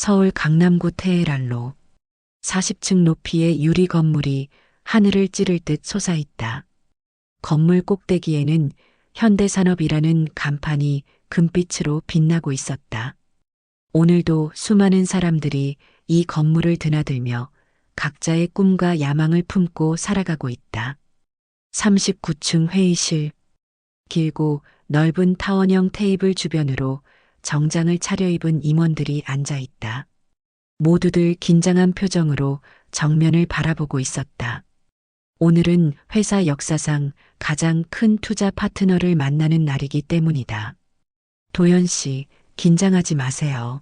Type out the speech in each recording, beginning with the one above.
서울 강남구 테헤란로 40층 높이의 유리 건물이 하늘을 찌를 듯 솟아있다. 건물 꼭대기에는 현대산업이라는 간판이 금빛으로 빛나고 있었다. 오늘도 수많은 사람들이 이 건물을 드나들며 각자의 꿈과 야망을 품고 살아가고 있다. 39층 회의실. 길고 넓은 타원형 테이블 주변으로 정장을 차려입은 임원들이 앉아 있다. 모두들 긴장한 표정으로 정면을 바라보고 있었다. 오늘은 회사 역사상 가장 큰 투자 파트너를 만나는 날이기 때문이다. 도연 씨, 긴장하지 마세요.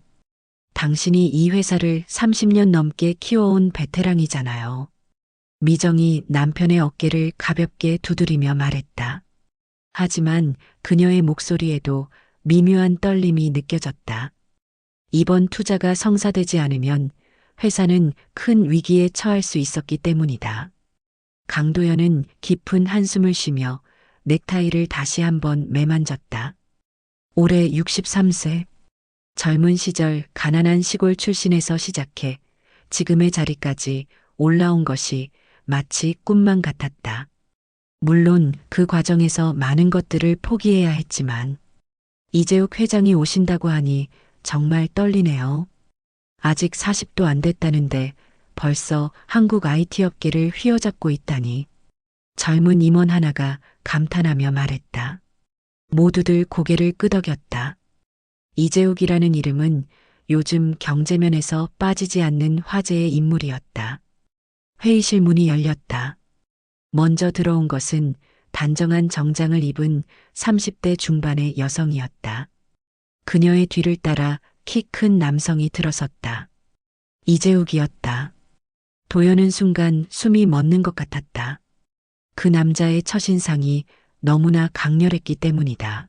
당신이 이 회사를 30년 넘게 키워온 베테랑이잖아요. 미정이 남편의 어깨를 가볍게 두드리며 말했다. 하지만 그녀의 목소리에도 미묘한 떨림이 느껴졌다. 이번 투자가 성사되지 않으면 회사는 큰 위기에 처할 수 있었기 때문이다. 강도연은 깊은 한숨을 쉬며 넥타이를 다시 한번 매만졌다. 올해 63세. 젊은 시절 가난한 시골 출신에서 시작해 지금의 자리까지 올라온 것이 마치 꿈만 같았다. 물론 그 과정에서 많은 것들을 포기해야 했지만 이재욱 회장이 오신다고 하니 정말 떨리네요. 아직 40도 안 됐다는데 벌써 한국 IT 업계를 휘어잡고 있다니. 젊은 임원 하나가 감탄하며 말했다. 모두들 고개를 끄덕였다. 이재욱이라는 이름은 요즘 경제면에서 빠지지 않는 화제의 인물이었다. 회의실 문이 열렸다. 먼저 들어온 것은 단정한 정장을 입은 30대 중반의 여성이었다. 그녀의 뒤를 따라 키 큰 남성이 들어섰다. 이재욱이었다. 도연은 순간 숨이 멎는 것 같았다. 그 남자의 첫인상이 너무나 강렬했기 때문이다.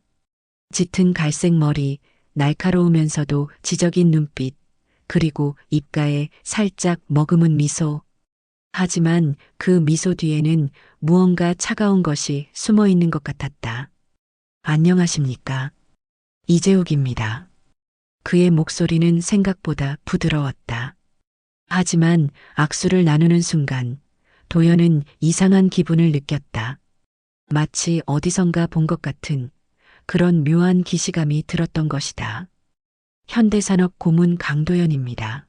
짙은 갈색 머리, 날카로우면서도 지적인 눈빛, 그리고 입가에 살짝 머금은 미소. 하지만 그 미소 뒤에는 무언가 차가운 것이 숨어 있는 것 같았다. 안녕하십니까? 이재욱입니다. 그의 목소리는 생각보다 부드러웠다. 하지만 악수를 나누는 순간 도연은 이상한 기분을 느꼈다. 마치 어디선가 본 것 같은 그런 묘한 기시감이 들었던 것이다. 현대산업 고문 강도연입니다.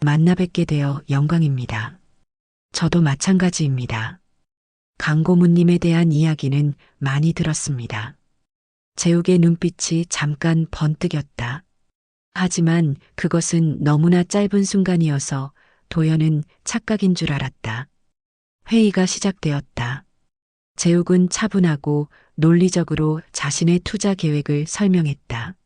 만나 뵙게 되어 영광입니다. 저도 마찬가지입니다. 강 고문님에 대한 이야기는 많이 들었습니다. 재욱의 눈빛이 잠깐 번뜩였다. 하지만 그것은 너무나 짧은 순간이어서 도연은 착각인 줄 알았다. 회의가 시작되었다. 재욱은 차분하고 논리적으로 자신의 투자 계획을 설명했다.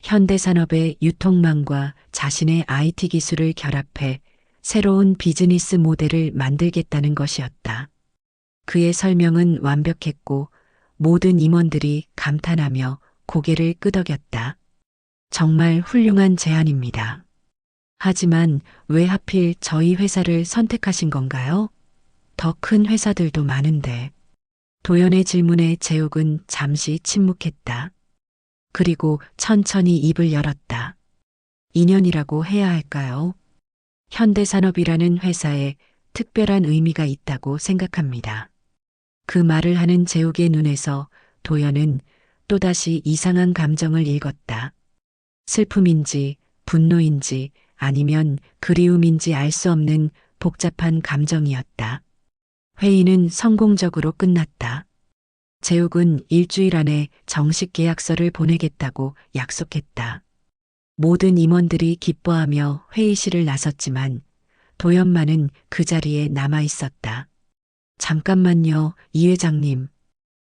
현대산업의 유통망과 자신의 IT 기술을 결합해 새로운 비즈니스 모델을 만들겠다는 것이었다. 그의 설명은 완벽했고 모든 임원들이 감탄하며 고개를 끄덕였다. 정말 훌륭한 제안입니다. 하지만 왜 하필 저희 회사를 선택하신 건가요? 더 큰 회사들도 많은데. 도연의 질문에 재욱은 잠시 침묵했다. 그리고 천천히 입을 열었다. 인연이라고 해야 할까요? 현대산업이라는 회사에 특별한 의미가 있다고 생각합니다. 그 말을 하는 재욱의 눈에서 도연은 또다시 이상한 감정을 읽었다. 슬픔인지 분노인지 아니면 그리움인지 알 수 없는 복잡한 감정이었다. 회의는 성공적으로 끝났다. 재욱은 일주일 안에 정식 계약서를 보내겠다고 약속했다. 모든 임원들이 기뻐하며 회의실을 나섰지만 도연만은 그 자리에 남아 있었다. 잠깐만요, 이 회장님.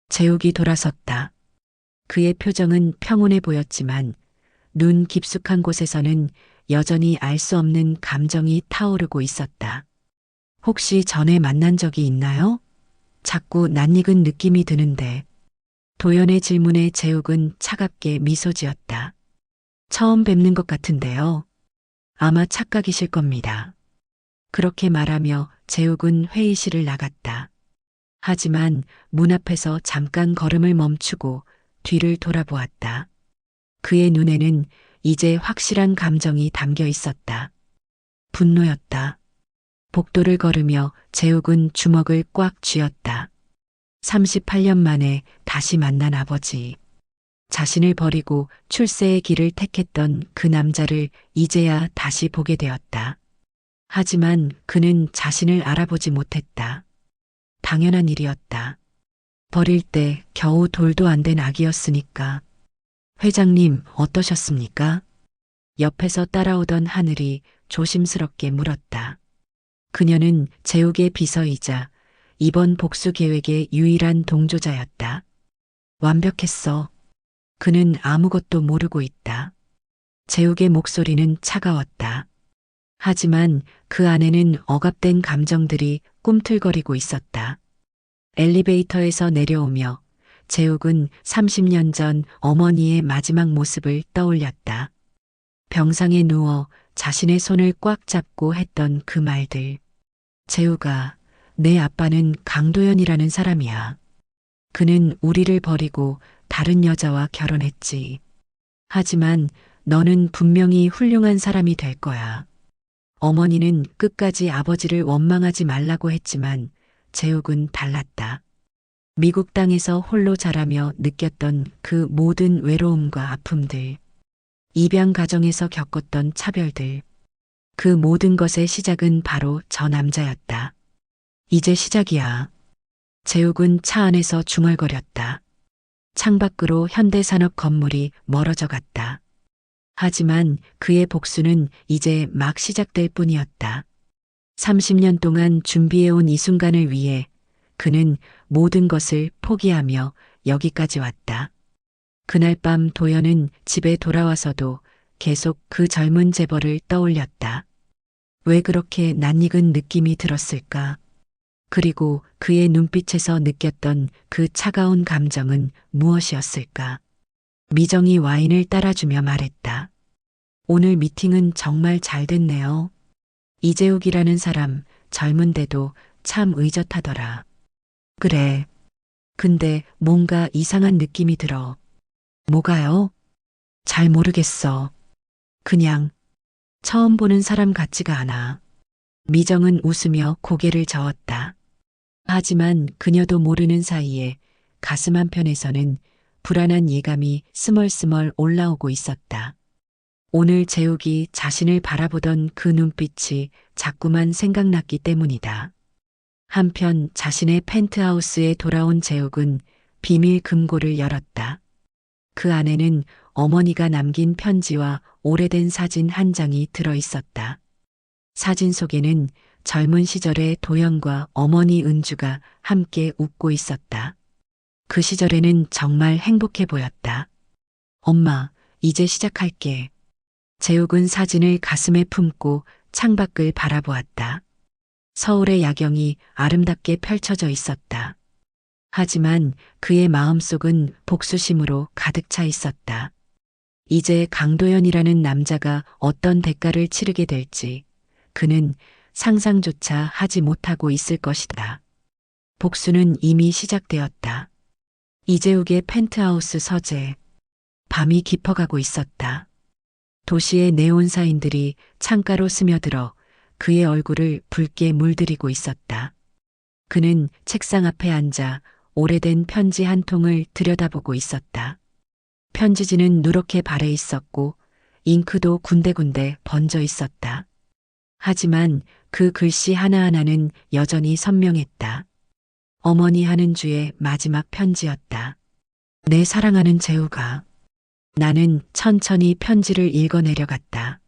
재욱이 돌아섰다. 그의 표정은 평온해 보였지만 눈 깊숙한 곳에서는 여전히 알 수 없는 감정이 타오르고 있었다. 혹시 전에 만난 적이 있나요? 자꾸 낯익은 느낌이 드는데. 도연의 질문에 재욱은 차갑게 미소 지었다. 처음 뵙는 것 같은데요. 아마 착각이실 겁니다. 그렇게 말하며 재욱은 회의실을 나갔다. 하지만 문 앞에서 잠깐 걸음을 멈추고 뒤를 돌아보았다. 그의 눈에는 이제 확실한 감정이 담겨 있었다. 분노였다. 복도를 걸으며 재욱은 주먹을 꽉 쥐었다. 38년 만에 다시 만난 아버지. 자신을 버리고 출세의 길을 택했던 그 남자를 이제야 다시 보게 되었다. 하지만 그는 자신을 알아보지 못했다. 당연한 일이었다. 버릴 때 겨우 돌도 안 된 아기였으니까. 회장님, 어떠셨습니까? 옆에서 따라오던 하늘이 조심스럽게 물었다. 그녀는 재욱의 비서이자 이번 복수 계획의 유일한 동조자였다. 완벽했어. 그는 아무것도 모르고 있다. 재욱의 목소리는 차가웠다. 하지만 그 안에는 억압된 감정들이 꿈틀거리고 있었다. 엘리베이터에서 내려오며 재욱은 30년 전 어머니의 마지막 모습을 떠올렸다. 병상에 누워 자신의 손을 꽉 잡고 했던 그 말들. 재욱아, 내 아빠는 강도연이라는 사람이야. 그는 우리를 버리고 다른 여자와 결혼했지. 하지만 너는 분명히 훌륭한 사람이 될 거야. 어머니는 끝까지 아버지를 원망하지 말라고 했지만 재욱은 달랐다. 미국 땅에서 홀로 자라며 느꼈던 그 모든 외로움과 아픔들, 입양 가정에서 겪었던 차별들, 그 모든 것의 시작은 바로 저 남자였다. 이제 시작이야. 재욱은 차 안에서 중얼거렸다. 창밖으로 현대산업 건물이 멀어져 갔다. 하지만 그의 복수는 이제 막 시작될 뿐이었다. 30년 동안 준비해온 이 순간을 위해 그는 모든 것을 포기하며 여기까지 왔다. 그날 밤 도연은 집에 돌아와서도 계속 그 젊은 재벌을 떠올렸다. 왜 그렇게 낯익은 느낌이 들었을까? 그리고 그의 눈빛에서 느꼈던 그 차가운 감정은 무엇이었을까? 미정이 와인을 따라주며 말했다. 오늘 미팅은 정말 잘 됐네요. 이재욱이라는 사람 젊은데도 참 의젓하더라. 그래. 근데 뭔가 이상한 느낌이 들어. 뭐가요? 잘 모르겠어. 그냥 처음 보는 사람 같지가 않아. 미정은 웃으며 고개를 저었다. 하지만 그녀도 모르는 사이에 가슴 한편에서는 불안한 예감이 스멀스멀 올라오고 있었다. 오늘 재욱이 자신을 바라보던 그 눈빛이 자꾸만 생각났기 때문이다. 한편 자신의 펜트하우스에 돌아온 재욱은 비밀 금고를 열었다. 그 안에는 어머니가 남긴 편지와 오래된 사진 한 장이 들어 있었다. 사진 속에는 젊은 시절의 도연과 어머니 은주가 함께 웃고 있었다. 그 시절에는 정말 행복해 보였다. 엄마, 이제 시작할게. 재욱은 사진을 가슴에 품고 창밖을 바라보았다. 서울의 야경이 아름답게 펼쳐져 있었다. 하지만 그의 마음속은 복수심으로 가득 차 있었다. 이제 강도연이라는 남자가 어떤 대가를 치르게 될지 그는 상상조차 하지 못하고 있을 것이다. 복수는 이미 시작되었다. 이재욱의 펜트하우스 서재. 밤이 깊어가고 있었다. 도시의 네온사인들이 창가로 스며들어 그의 얼굴을 붉게 물들이고 있었다. 그는 책상 앞에 앉아 오래된 편지 한 통을 들여다보고 있었다. 편지지는 누렇게 발해 있었고 잉크도 군데군데 번져 있었다. 하지만 그 글씨 하나하나는 여전히 선명했다. 어머니 하는 주의 마지막 편지였다. 내 사랑하는 재욱아. 나는 천천히 편지를 읽어 내려갔다.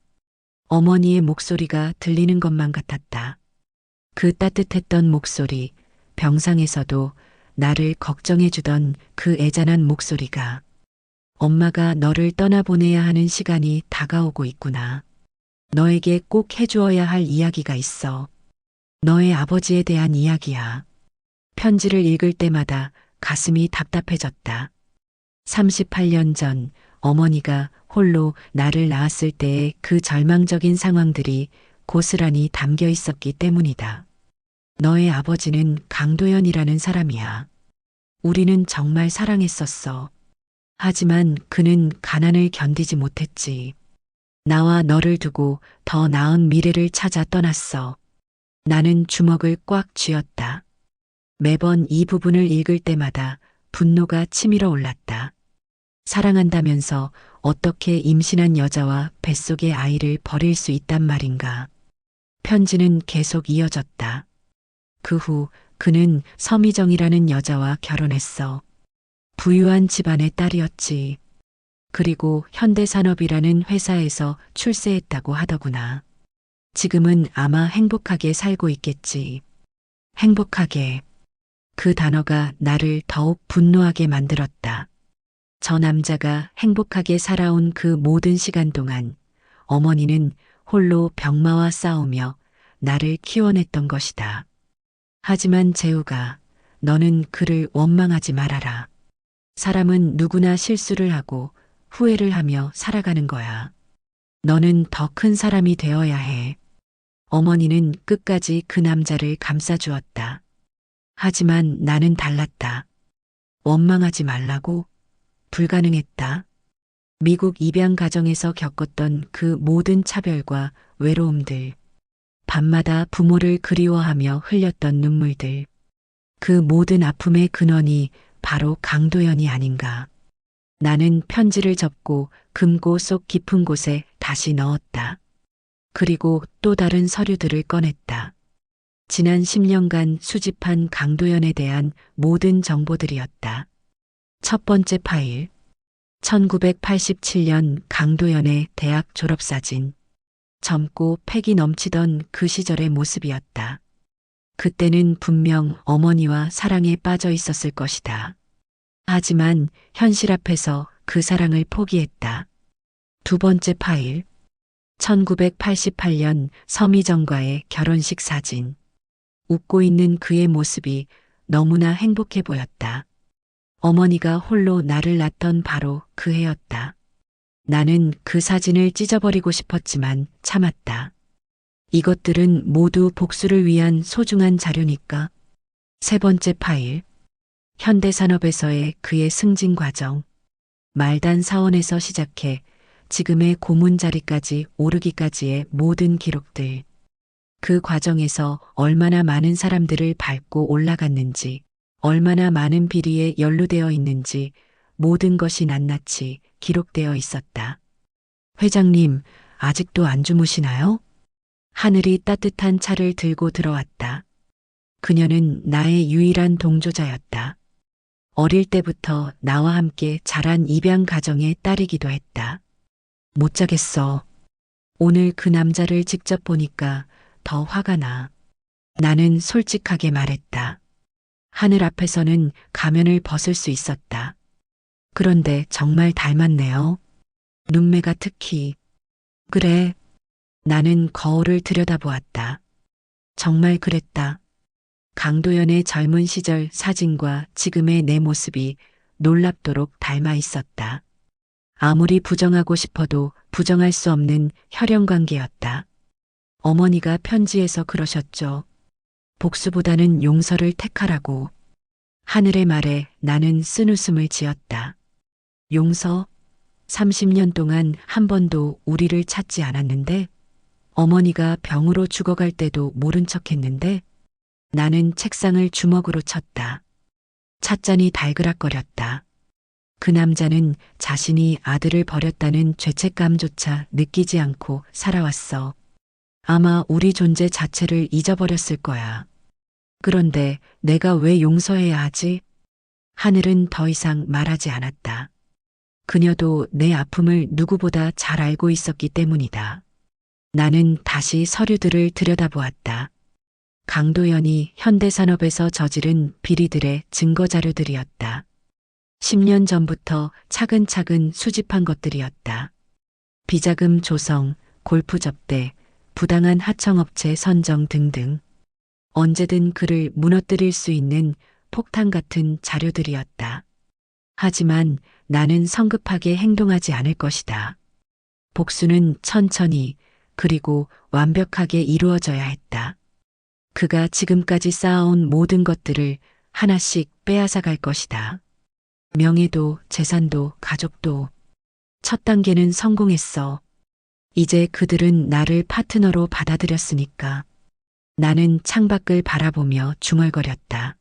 어머니의 목소리가 들리는 것만 같았다. 그 따뜻했던 목소리, 병상에서도 나를 걱정해주던 그 애잔한 목소리가 엄마가 너를 떠나보내야 하는 시간이 다가오고 있구나. 너에게 꼭 해주어야 할 이야기가 있어. 너의 아버지에 대한 이야기야. 편지를 읽을 때마다 가슴이 답답해졌다. 38년 전 어머니가 홀로 나를 낳았을 때의 그 절망적인 상황들이 고스란히 담겨 있었기 때문이다. 너의 아버지는 강도연이라는 사람이야. 우리는 정말 사랑했었어. 하지만 그는 가난을 견디지 못했지. 나와 너를 두고 더 나은 미래를 찾아 떠났어. 나는 주먹을 꽉 쥐었다. 매번 이 부분을 읽을 때마다 분노가 치밀어 올랐다. 사랑한다면서 어떻게 임신한 여자와 뱃속의 아이를 버릴 수 있단 말인가. 편지는 계속 이어졌다. 그 후 그는 서미정이라는 여자와 결혼했어. 부유한 집안의 딸이었지. 그리고 현대산업이라는 회사에서 출세했다고 하더구나. 지금은 아마 행복하게 살고 있겠지. 행복하게. 그 단어가 나를 더욱 분노하게 만들었다. 저 남자가 행복하게 살아온 그 모든 시간 동안 어머니는 홀로 병마와 싸우며 나를 키워냈던 것이다. 하지만 재우가, 너는 그를 원망하지 말아라. 사람은 누구나 실수를 하고 후회를 하며 살아가는 거야. 너는 더 큰 사람이 되어야 해. 어머니는 끝까지 그 남자를 감싸주었다. 하지만 나는 달랐다. 원망하지 말라고? 불가능했다. 미국 입양 가정에서 겪었던 그 모든 차별과 외로움들, 밤마다 부모를 그리워하며 흘렸던 눈물들, 그 모든 아픔의 근원이 바로 강도연이 아닌가. 나는 편지를 접고 금고 속 깊은 곳에 다시 넣었다. 그리고 또 다른 서류들을 꺼냈다. 지난 10년간 수집한 강도연에 대한 모든 정보들이었다. 첫 번째 파일. 1987년 강도연의 대학 졸업사진. 젊고 패기 넘치던 그 시절의 모습이었다. 그때는 분명 어머니와 사랑에 빠져 있었을 것이다. 하지만 현실 앞에서 그 사랑을 포기했다. 두 번째 파일. 1988년 서미정과의 결혼식 사진. 웃고 있는 그의 모습이 너무나 행복해 보였다. 어머니가 홀로 나를 낳던 바로 그 해였다. 나는 그 사진을 찢어버리고 싶었지만 참았다. 이것들은 모두 복수를 위한 소중한 자료니까. 세 번째 파일. 현대산업에서의 그의 승진 과정. 말단 사원에서 시작해 지금의 고문 자리까지 오르기까지의 모든 기록들. 그 과정에서 얼마나 많은 사람들을 밟고 올라갔는지, 얼마나 많은 비리에 연루되어 있는지 모든 것이 낱낱이 기록되어 있었다. 회장님, 아직도 안 주무시나요? 하늘이 따뜻한 차를 들고 들어왔다. 그녀는 나의 유일한 동조자였다. 어릴 때부터 나와 함께 자란 입양 가정의 딸이기도 했다. 못 자겠어. 오늘 그 남자를 직접 보니까 더 화가 나. 나는 솔직하게 말했다. 하늘 앞에서는 가면을 벗을 수 있었다. 그런데 정말 닮았네요. 눈매가 특히. 그래. 나는 거울을 들여다보았다. 정말 그랬다. 강도연의 젊은 시절 사진과 지금의 내 모습이 놀랍도록 닮아 있었다. 아무리 부정하고 싶어도 부정할 수 없는 혈연 관계였다. 어머니가 편지에서 그러셨죠. 복수보다는 용서를 택하라고. 하늘의 말에 나는 쓴웃음을 지었다. 용서? 30년 동안 한 번도 우리를 찾지 않았는데, 어머니가 병으로 죽어갈 때도 모른 척 했는데, 나는 책상을 주먹으로 쳤다. 찻잔이 달그락거렸다. 그 남자는 자신이 아들을 버렸다는 죄책감조차 느끼지 않고 살아왔어. 아마 우리 존재 자체를 잊어버렸을 거야. 그런데 내가 왜 용서해야 하지? 하늘은 더 이상 말하지 않았다. 그녀도 내 아픔을 누구보다 잘 알고 있었기 때문이다. 나는 다시 서류들을 들여다보았다. 강도연이 현대산업에서 저지른 비리들의 증거자료들이었다. 10년 전부터 차근차근 수집한 것들이었다. 비자금 조성, 골프 접대, 부당한 하청업체 선정 등등. 언제든 그를 무너뜨릴 수 있는 폭탄 같은 자료들이었다. 하지만 나는 성급하게 행동하지 않을 것이다. 복수는 천천히 그리고 완벽하게 이루어져야 했다. 그가 지금까지 쌓아온 모든 것들을 하나씩 빼앗아 갈 것이다. 명예도, 재산도, 가족도. 첫 단계는 성공했어. 이제 그들은 나를 파트너로 받아들였으니까. 나는 창밖을 바라보며 중얼거렸다.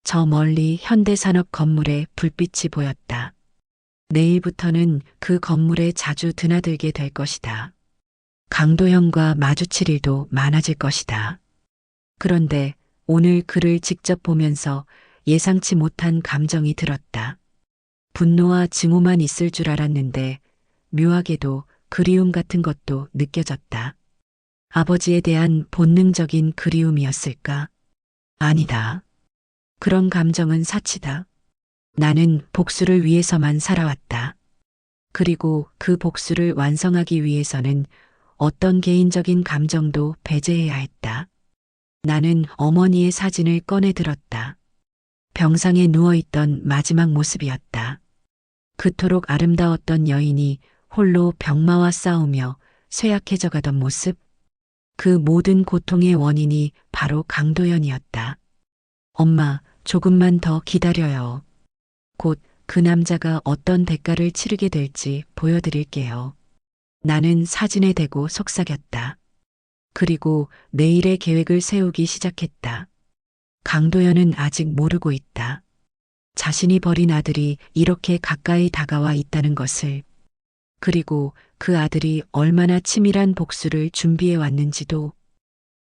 저 멀리 현대산업 건물에 불빛이 보였다. 내일부터는 그 건물에 자주 드나들게 될 것이다. 강도현과 마주칠 일도 많아질 것이다. 그런데 오늘 그를 직접 보면서 예상치 못한 감정이 들었다. 분노와 증오만 있을 줄 알았는데 묘하게도 그리움 같은 것도 느껴졌다. 아버지에 대한 본능적인 그리움이었을까? 아니다. 그런 감정은 사치다. 나는 복수를 위해서만 살아왔다. 그리고 그 복수를 완성하기 위해서는 어떤 개인적인 감정도 배제해야 했다. 나는 어머니의 사진을 꺼내 들었다. 병상에 누워있던 마지막 모습이었다. 그토록 아름다웠던 여인이 홀로 병마와 싸우며 쇠약해져 가던 모습. 그 모든 고통의 원인이 바로 강도연이었다. 엄마, 조금만 더 기다려요. 곧 그 남자가 어떤 대가를 치르게 될지 보여드릴게요. 나는 사진에 대고 속삭였다. 그리고 내일의 계획을 세우기 시작했다. 강도연은 아직 모르고 있다. 자신이 버린 아들이 이렇게 가까이 다가와 있다는 것을. 그리고 그 아들이 얼마나 치밀한 복수를 준비해 왔는지도.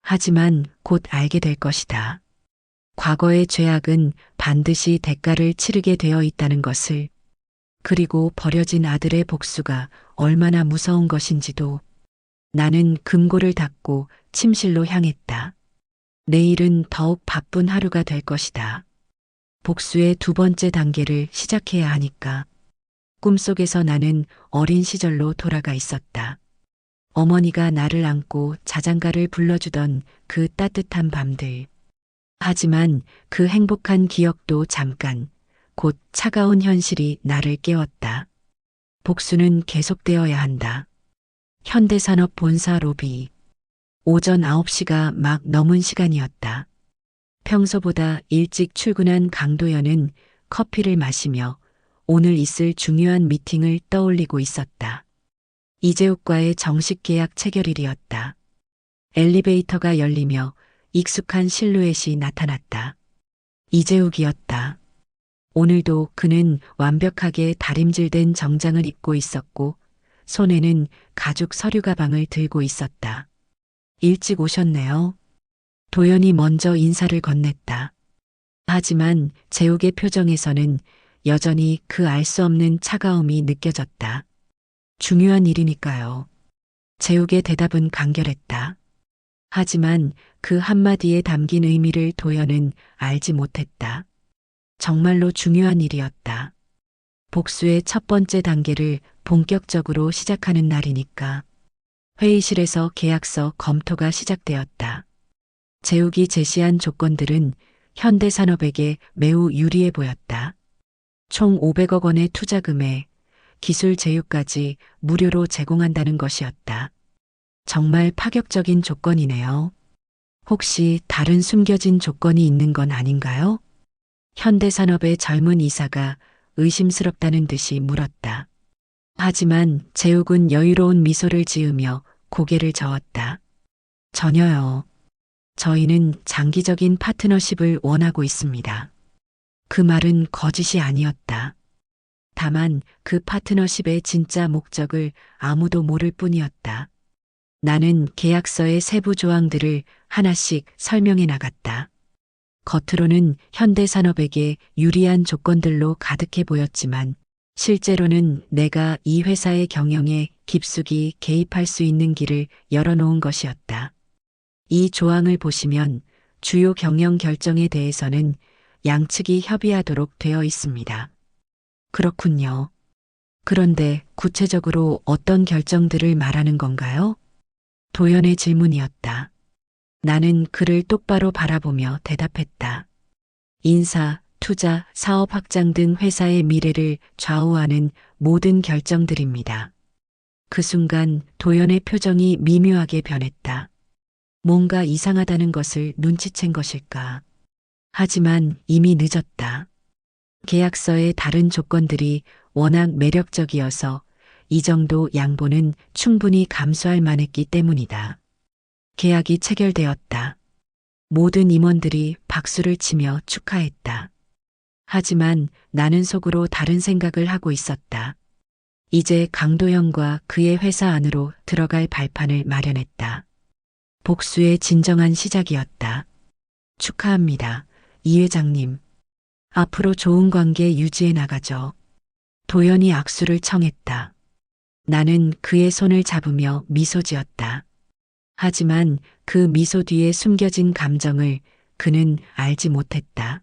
하지만 곧 알게 될 것이다. 과거의 죄악은 반드시 대가를 치르게 되어 있다는 것을. 그리고 버려진 아들의 복수가 얼마나 무서운 것인지도. 나는 금고를 닫고 침실로 향했다. 내일은 더욱 바쁜 하루가 될 것이다. 복수의 두 번째 단계를 시작해야 하니까. 꿈속에서 나는 어린 시절로 돌아가 있었다. 어머니가 나를 안고 자장가를 불러주던 그 따뜻한 밤들. 하지만 그 행복한 기억도 잠깐, 곧 차가운 현실이 나를 깨웠다. 복수는 계속되어야 한다. 현대산업 본사 로비. 오전 9시가 막 넘은 시간이었다. 평소보다 일찍 출근한 강도연은 커피를 마시며 오늘 있을 중요한 미팅을 떠올리고 있었다. 이재욱과의 정식 계약 체결일이었다. 엘리베이터가 열리며 익숙한 실루엣이 나타났다. 이재욱이었다. 오늘도 그는 완벽하게 다림질된 정장을 입고 있었고 손에는 가죽 서류 가방을 들고 있었다. 일찍 오셨네요. 도연이 먼저 인사를 건넸다. 하지만 재욱의 표정에서는 여전히 그 알 수 없는 차가움이 느껴졌다. 중요한 일이니까요. 재욱의 대답은 간결했다. 하지만 그 한마디에 담긴 의미를 도연은 알지 못했다. 정말로 중요한 일이었다. 복수의 첫 번째 단계를 본격적으로 시작하는 날이니까. 회의실에서 계약서 검토가 시작되었다. 재욱이 제시한 조건들은 현대산업에게 매우 유리해 보였다. 총 500억 원의 투자금에 기술 제휴까지 무료로 제공한다는 것이었다. 정말 파격적인 조건이네요. 혹시 다른 숨겨진 조건이 있는 건 아닌가요? 현대산업의 젊은 이사가 의심스럽다는 듯이 물었다. 하지만 재욱은 여유로운 미소를 지으며 고개를 저었다. 전혀요. 저희는 장기적인 파트너십을 원하고 있습니다. 그 말은 거짓이 아니었다. 다만 그 파트너십의 진짜 목적을 아무도 모를 뿐이었다. 나는 계약서의 세부 조항들을 하나씩 설명해 나갔다. 겉으로는 현대산업에게 유리한 조건들로 가득해 보였지만 실제로는 내가 이 회사의 경영에 깊숙이 개입할 수 있는 길을 열어놓은 것이었다. 이 조항을 보시면 주요 경영 결정에 대해서는 양측이 협의하도록 되어 있습니다. 그렇군요. 그런데 구체적으로 어떤 결정들을 말하는 건가요? 도연의 질문이었다. 나는 그를 똑바로 바라보며 대답했다. 인사, 투자, 사업 확장 등 회사의 미래를 좌우하는 모든 결정들입니다. 그 순간 도연의 표정이 미묘하게 변했다. 뭔가 이상하다는 것을 눈치챈 것일까? 하지만 이미 늦었다. 계약서의 다른 조건들이 워낙 매력적이어서 이 정도 양보는 충분히 감수할 만했기 때문이다. 계약이 체결되었다. 모든 임원들이 박수를 치며 축하했다. 하지만 나는 속으로 다른 생각을 하고 있었다. 이제 강도현과 그의 회사 안으로 들어갈 발판을 마련했다. 복수의 진정한 시작이었다. 축하합니다, 이 회장님. 앞으로 좋은 관계 유지해 나가죠. 도연이 악수를 청했다. 나는 그의 손을 잡으며 미소 지었다. 하지만 그 미소 뒤에 숨겨진 감정을 그는 알지 못했다.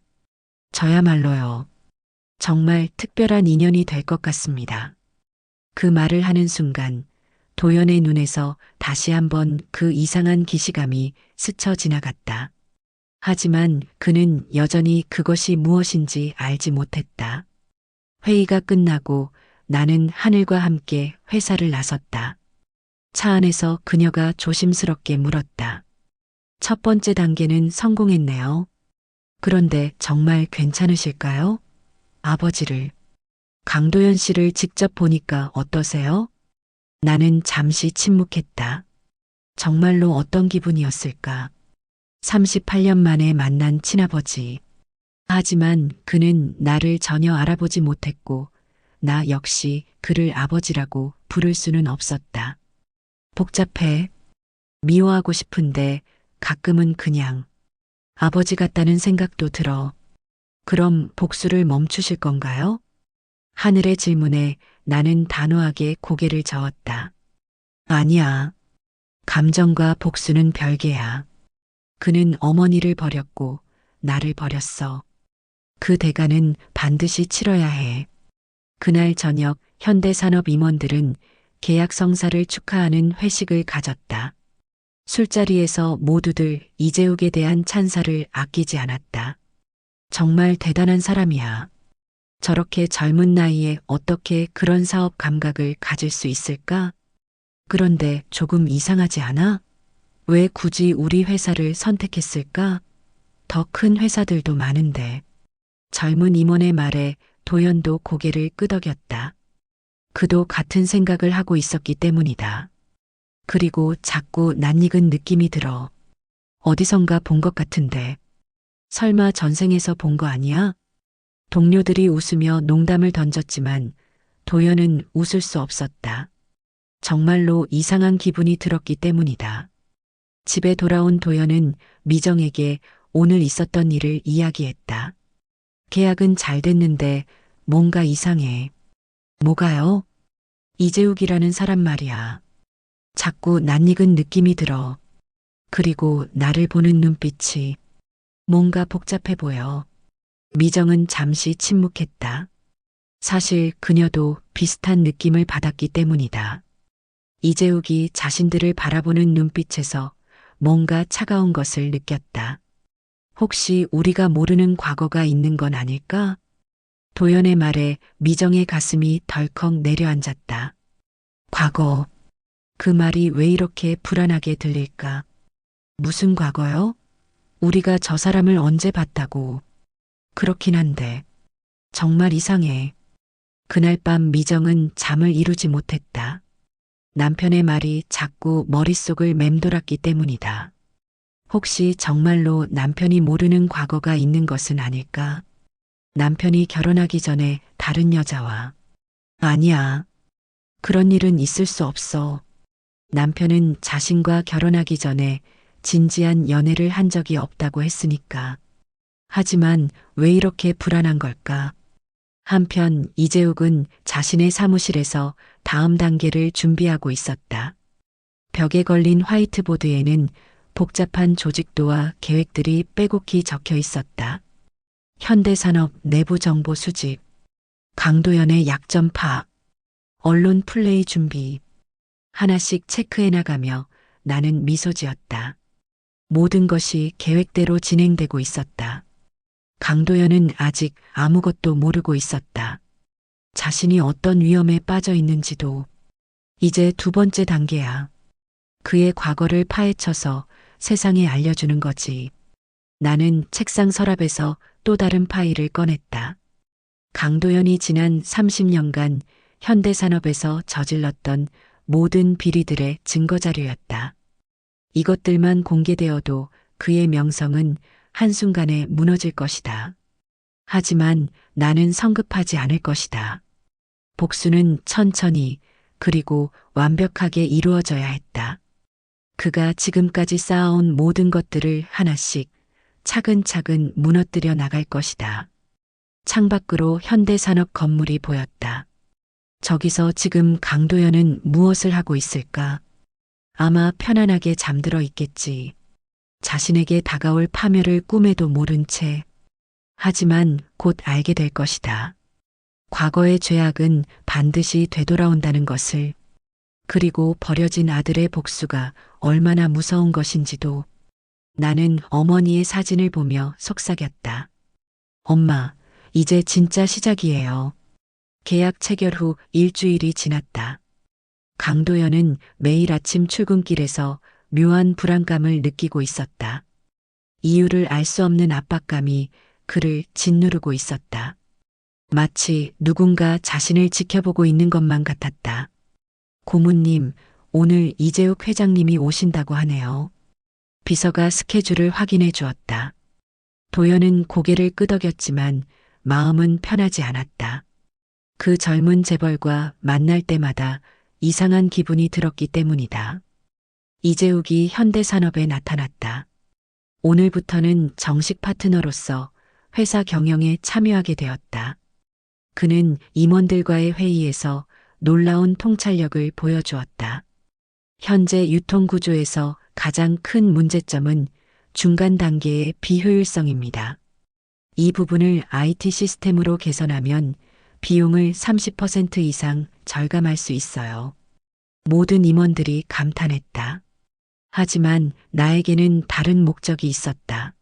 저야말로요. 정말 특별한 인연이 될 것 같습니다. 그 말을 하는 순간 도연의 눈에서 다시 한번 그 이상한 기시감이 스쳐 지나갔다. 하지만 그는 여전히 그것이 무엇인지 알지 못했다. 회의가 끝나고 나는 하늘과 함께 회사를 나섰다. 차 안에서 그녀가 조심스럽게 물었다. 첫 번째 단계는 성공했네요. 그런데 정말 괜찮으실까요? 아버지를, 강도현 씨를 직접 보니까 어떠세요? 나는 잠시 침묵했다. 정말로 어떤 기분이었을까? 38년 만에 만난 친아버지. 하지만 그는 나를 전혀 알아보지 못했고 나 역시 그를 아버지라고 부를 수는 없었다. 복잡해. 미워하고 싶은데 가끔은 그냥 아버지 같다는 생각도 들어. 그럼 복수를 멈추실 건가요? 하늘의 질문에 나는 단호하게 고개를 저었다. 아니야. 감정과 복수는 별개야. 그는 어머니를 버렸고 나를 버렸어. 그 대가는 반드시 치러야 해. 그날 저녁 현대산업 임원들은 계약 성사를 축하하는 회식을 가졌다. 술자리에서 모두들 이재욱에 대한 찬사를 아끼지 않았다. 정말 대단한 사람이야. 저렇게 젊은 나이에 어떻게 그런 사업 감각을 가질 수 있을까? 그런데 조금 이상하지 않아? 왜 굳이 우리 회사를 선택했을까? 더 큰 회사들도 많은데. 젊은 임원의 말에 도연도 고개를 끄덕였다. 그도 같은 생각을 하고 있었기 때문이다. 그리고 자꾸 낯익은 느낌이 들어. 어디선가 본 것 같은데. 설마 전생에서 본 거 아니야? 동료들이 웃으며 농담을 던졌지만 도연은 웃을 수 없었다. 정말로 이상한 기분이 들었기 때문이다. 집에 돌아온 도연은 미정에게 오늘 있었던 일을 이야기했다. 계약은 잘 됐는데 뭔가 이상해. 뭐가요? 이재욱이라는 사람 말이야. 자꾸 낯익은 느낌이 들어. 그리고 나를 보는 눈빛이 뭔가 복잡해 보여. 미정은 잠시 침묵했다. 사실 그녀도 비슷한 느낌을 받았기 때문이다. 이재욱이 자신들을 바라보는 눈빛에서 뭔가 차가운 것을 느꼈다. 혹시 우리가 모르는 과거가 있는 건 아닐까? 도연의 말에 미정의 가슴이 덜컥 내려앉았다. 과거. 그 말이 왜 이렇게 불안하게 들릴까? 무슨 과거요? 우리가 저 사람을 언제 봤다고. 그렇긴 한데. 정말 이상해. 그날 밤 미정은 잠을 이루지 못했다. 남편의 말이 자꾸 머릿속을 맴돌았기 때문이다. 혹시 정말로 남편이 모르는 과거가 있는 것은 아닐까? 남편이 결혼하기 전에 다른 여자와. 아니야. 그런 일은 있을 수 없어. 남편은 자신과 결혼하기 전에 진지한 연애를 한 적이 없다고 했으니까. 하지만 왜 이렇게 불안한 걸까? 한편 이재욱은 자신의 사무실에서 다음 단계를 준비하고 있었다. 벽에 걸린 화이트보드에는 복잡한 조직도와 계획들이 빼곡히 적혀 있었다. 현대산업 내부 정보 수집, 강도연의 약점 파악, 언론 플레이 준비. 하나씩 체크해 나가며 나는 미소 지었다. 모든 것이 계획대로 진행되고 있었다. 강도연은 아직 아무것도 모르고 있었다. 자신이 어떤 위험에 빠져 있는지도. 이제 두 번째 단계야. 그의 과거를 파헤쳐서 세상에 알려주는 거지. 나는 책상 서랍에서 또 다른 파일을 꺼냈다. 강도연이 지난 30년간 현대산업에서 저질렀던 모든 비리들의 증거자료였다. 이것들만 공개되어도 그의 명성은 한순간에 무너질 것이다. 하지만 나는 성급하지 않을 것이다. 복수는 천천히 그리고 완벽하게 이루어져야 했다. 그가 지금까지 쌓아온 모든 것들을 하나씩 차근차근 무너뜨려 나갈 것이다. 창밖으로 현대산업 건물이 보였다. 저기서 지금 강도연은 무엇을 하고 있을까? 아마 편안하게 잠들어 있겠지. 자신에게 다가올 파멸을 꿈에도 모른 채. 하지만 곧 알게 될 것이다. 과거의 죄악은 반드시 되돌아온다는 것을. 그리고 버려진 아들의 복수가 얼마나 무서운 것인지도. 나는 어머니의 사진을 보며 속삭였다. 엄마, 이제 진짜 시작이에요. 계약 체결 후 일주일이 지났다. 강도연은 매일 아침 출근길에서 묘한 불안감을 느끼고 있었다. 이유를 알 수 없는 압박감이 그를 짓누르고 있었다. 마치 누군가 자신을 지켜보고 있는 것만 같았다. 고모님, 오늘 이재욱 회장님이 오신다고 하네요. 비서가 스케줄을 확인해 주었다. 도연은 고개를 끄덕였지만 마음은 편하지 않았다. 그 젊은 재벌과 만날 때마다 이상한 기분이 들었기 때문이다. 이재욱이 현대산업에 나타났다. 오늘부터는 정식 파트너로서 회사 경영에 참여하게 되었다. 그는 임원들과의 회의에서 놀라운 통찰력을 보여주었다. 현재 유통구조에서 가장 큰 문제점은 중간 단계의 비효율성입니다. 이 부분을 IT 시스템으로 개선하면 비용을 30% 이상 절감할 수 있어요. 모든 임원들이 감탄했다. 하지만 나에게는 다른 목적이 있었다.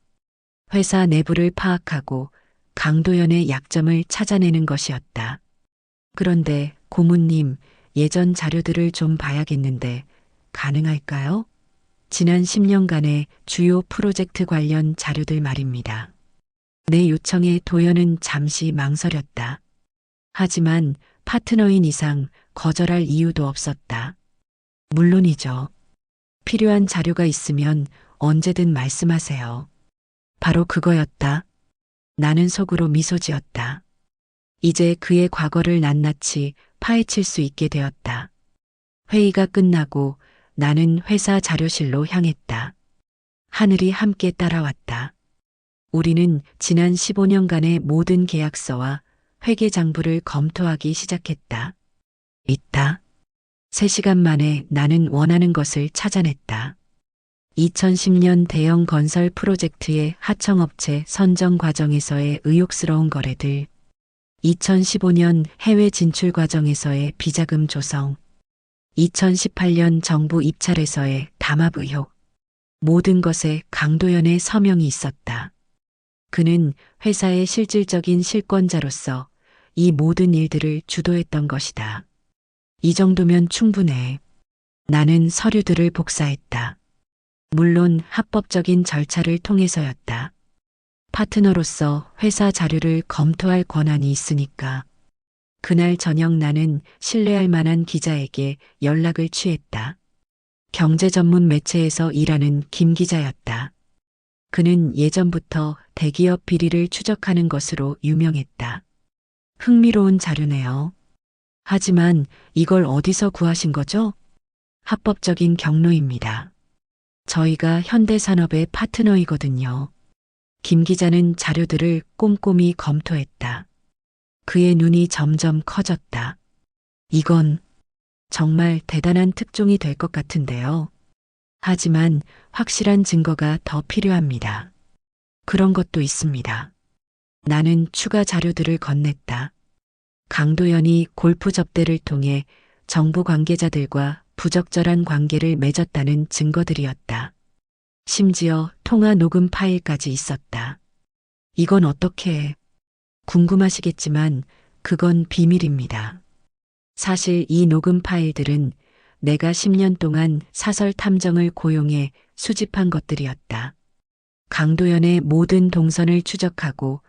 회사 내부를 파악하고 강도연의 약점을 찾아내는 것이었다. 그런데 고모님, 예전 자료들을 좀 봐야겠는데 가능할까요? 지난 10년간의 주요 프로젝트 관련 자료들 말입니다. 내 요청에 도연은 잠시 망설였다. 하지만 파트너인 이상 거절할 이유도 없었다. 물론이죠. 필요한 자료가 있으면 언제든 말씀하세요. 바로 그거였다. 나는 속으로 미소 지었다. 이제 그의 과거를 낱낱이 파헤칠 수 있게 되었다. 회의가 끝나고 나는 회사 자료실로 향했다. 하늘이 함께 따라왔다. 우리는 지난 15년간의 모든 계약서와 회계장부를 검토하기 시작했다. 있다. 3시간 만에 나는 원하는 것을 찾아냈다. 2010년 대형 건설 프로젝트의 하청업체 선정 과정에서의 의혹스러운 거래들, 2015년 해외 진출 과정에서의 비자금 조성, 2018년 정부 입찰에서의 담합 의혹, 모든 것에 강도연의 서명이 있었다. 그는 회사의 실질적인 실권자로서 이 모든 일들을 주도했던 것이다. 이 정도면 충분해. 나는 서류들을 복사했다. 물론 합법적인 절차를 통해서였다. 파트너로서 회사 자료를 검토할 권한이 있으니까. 그날 저녁 나는 신뢰할 만한 기자에게 연락을 취했다. 경제 전문 매체에서 일하는 김 기자였다. 그는 예전부터 대기업 비리를 추적하는 것으로 유명했다. 흥미로운 자료네요. 하지만 이걸 어디서 구하신 거죠? 합법적인 경로입니다. 저희가 현대산업의 파트너이거든요. 김 기자는 자료들을 꼼꼼히 검토했다. 그의 눈이 점점 커졌다. 이건 정말 대단한 특종이 될 것 같은데요. 하지만 확실한 증거가 더 필요합니다. 그런 것도 있습니다. 나는 추가 자료들을 건넸다. 강도연이 골프 접대를 통해 정부 관계자들과 부적절한 관계를 맺었다는 증거들이었다. 심지어 통화 녹음 파일까지 있었다. 이건 어떻게 궁금하시겠지만 그건 비밀입니다. 사실 이 녹음 파일들은 내가 10년 동안 사설 탐정을 고용해 수집한 것들이었다. 강도연의 모든 동선을 추적하고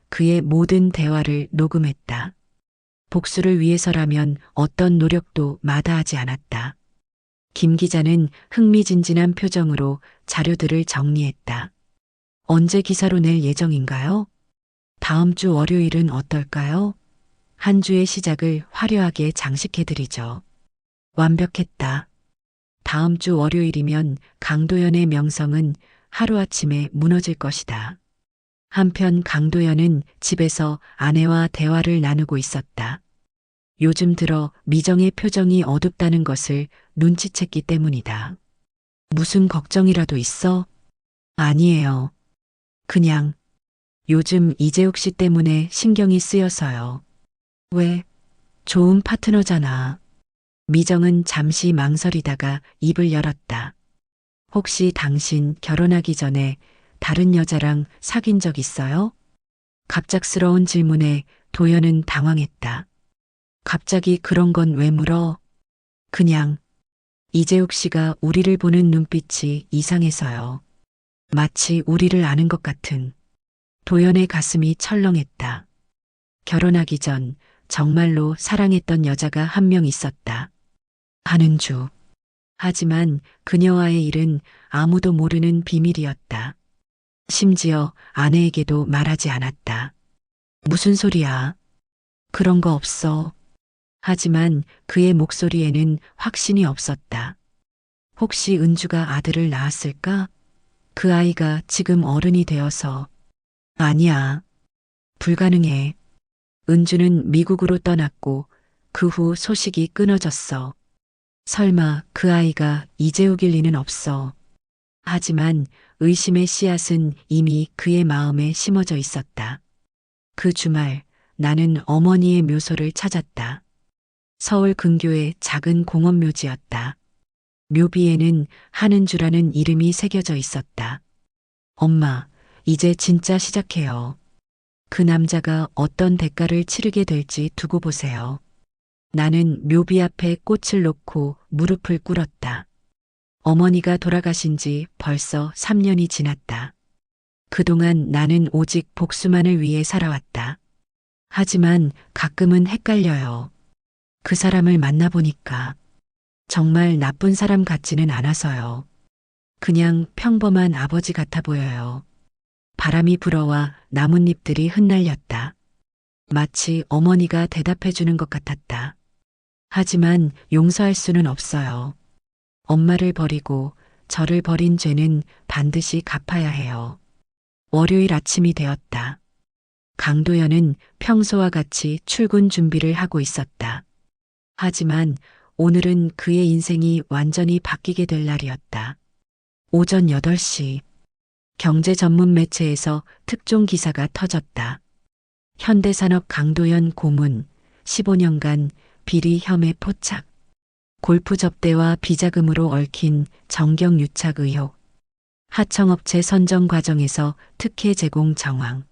그의 모든 대화를 녹음했다. 복수를 위해서라면 어떤 노력도 마다하지 않았다. 김 기자는 흥미진진한 표정으로 자료들을 정리했다. 언제 기사로 낼 예정인가요? 다음 주 월요일은 어떨까요? 한 주의 시작을 화려하게 장식해드리죠. 완벽했다. 다음 주 월요일이면 강도연의 명성은 하루아침에 무너질 것이다. 한편 강도연은 집에서 아내와 대화를 나누고 있었다. 요즘 들어 미정의 표정이 어둡다는 것을 눈치챘기 때문이다. 무슨 걱정이라도 있어? 아니에요. 그냥 요즘 이재욱 씨 때문에 신경이 쓰여서요. 왜? 좋은 파트너잖아. 미정은 잠시 망설이다가 입을 열었다. 혹시 당신 결혼하기 전에 다른 여자랑 사귄 적 있어요? 갑작스러운 질문에 도연은 당황했다. 갑자기 그런 건 왜 물어? 그냥 이재욱 씨가 우리를 보는 눈빛이 이상해서요. 마치 우리를 아는 것 같은. 도연의 가슴이 철렁했다. 결혼하기 전 정말로 사랑했던 여자가 한 명 있었다. 한은주. 하지만 그녀와의 일은 아무도 모르는 비밀이었다. 심지어 아내에게도 말하지 않았다. 무슨 소리야? 그런 거 없어. 하지만 그의 목소리에는 확신이 없었다. 혹시 은주가 아들을 낳았을까? 그 아이가 지금 어른이 되어서. 아니야. 불가능해. 은주는 미국으로 떠났고 그 후 소식이 끊어졌어. 설마 그 아이가 이재욱일 리는 없어. 하지만 의심의 씨앗은 이미 그의 마음에 심어져 있었다. 그 주말 나는 어머니의 묘소를 찾았다. 서울 근교의 작은 공원묘지였다. 묘비에는 한은주라는 이름이 새겨져 있었다. 엄마, 이제 진짜 시작해요. 그 남자가 어떤 대가를 치르게 될지 두고 보세요. 나는 묘비 앞에 꽃을 놓고 무릎을 꿇었다. 어머니가 돌아가신 지 벌써 3년이 지났다. 그동안 나는 오직 복수만을 위해 살아왔다. 하지만 가끔은 헷갈려요. 그 사람을 만나보니까 정말 나쁜 사람 같지는 않아서요. 그냥 평범한 아버지 같아 보여요. 바람이 불어와 나뭇잎들이 흩날렸다. 마치 어머니가 대답해 주는 것 같았다. 하지만 용서할 수는 없어요. 엄마를 버리고 저를 버린 죄는 반드시 갚아야 해요. 월요일 아침이 되었다. 강도연은 평소와 같이 출근 준비를 하고 있었다. 하지만 오늘은 그의 인생이 완전히 바뀌게 될 날이었다. 오전 8시 경제 전문 매체에서 특종 기사가 터졌다. 현대산업 강도연 고문 15년간 비리 혐의 포착. 골프 접대와 비자금으로 얽힌 정경 유착 의혹. 하청업체 선정 과정에서 특혜 제공 정황.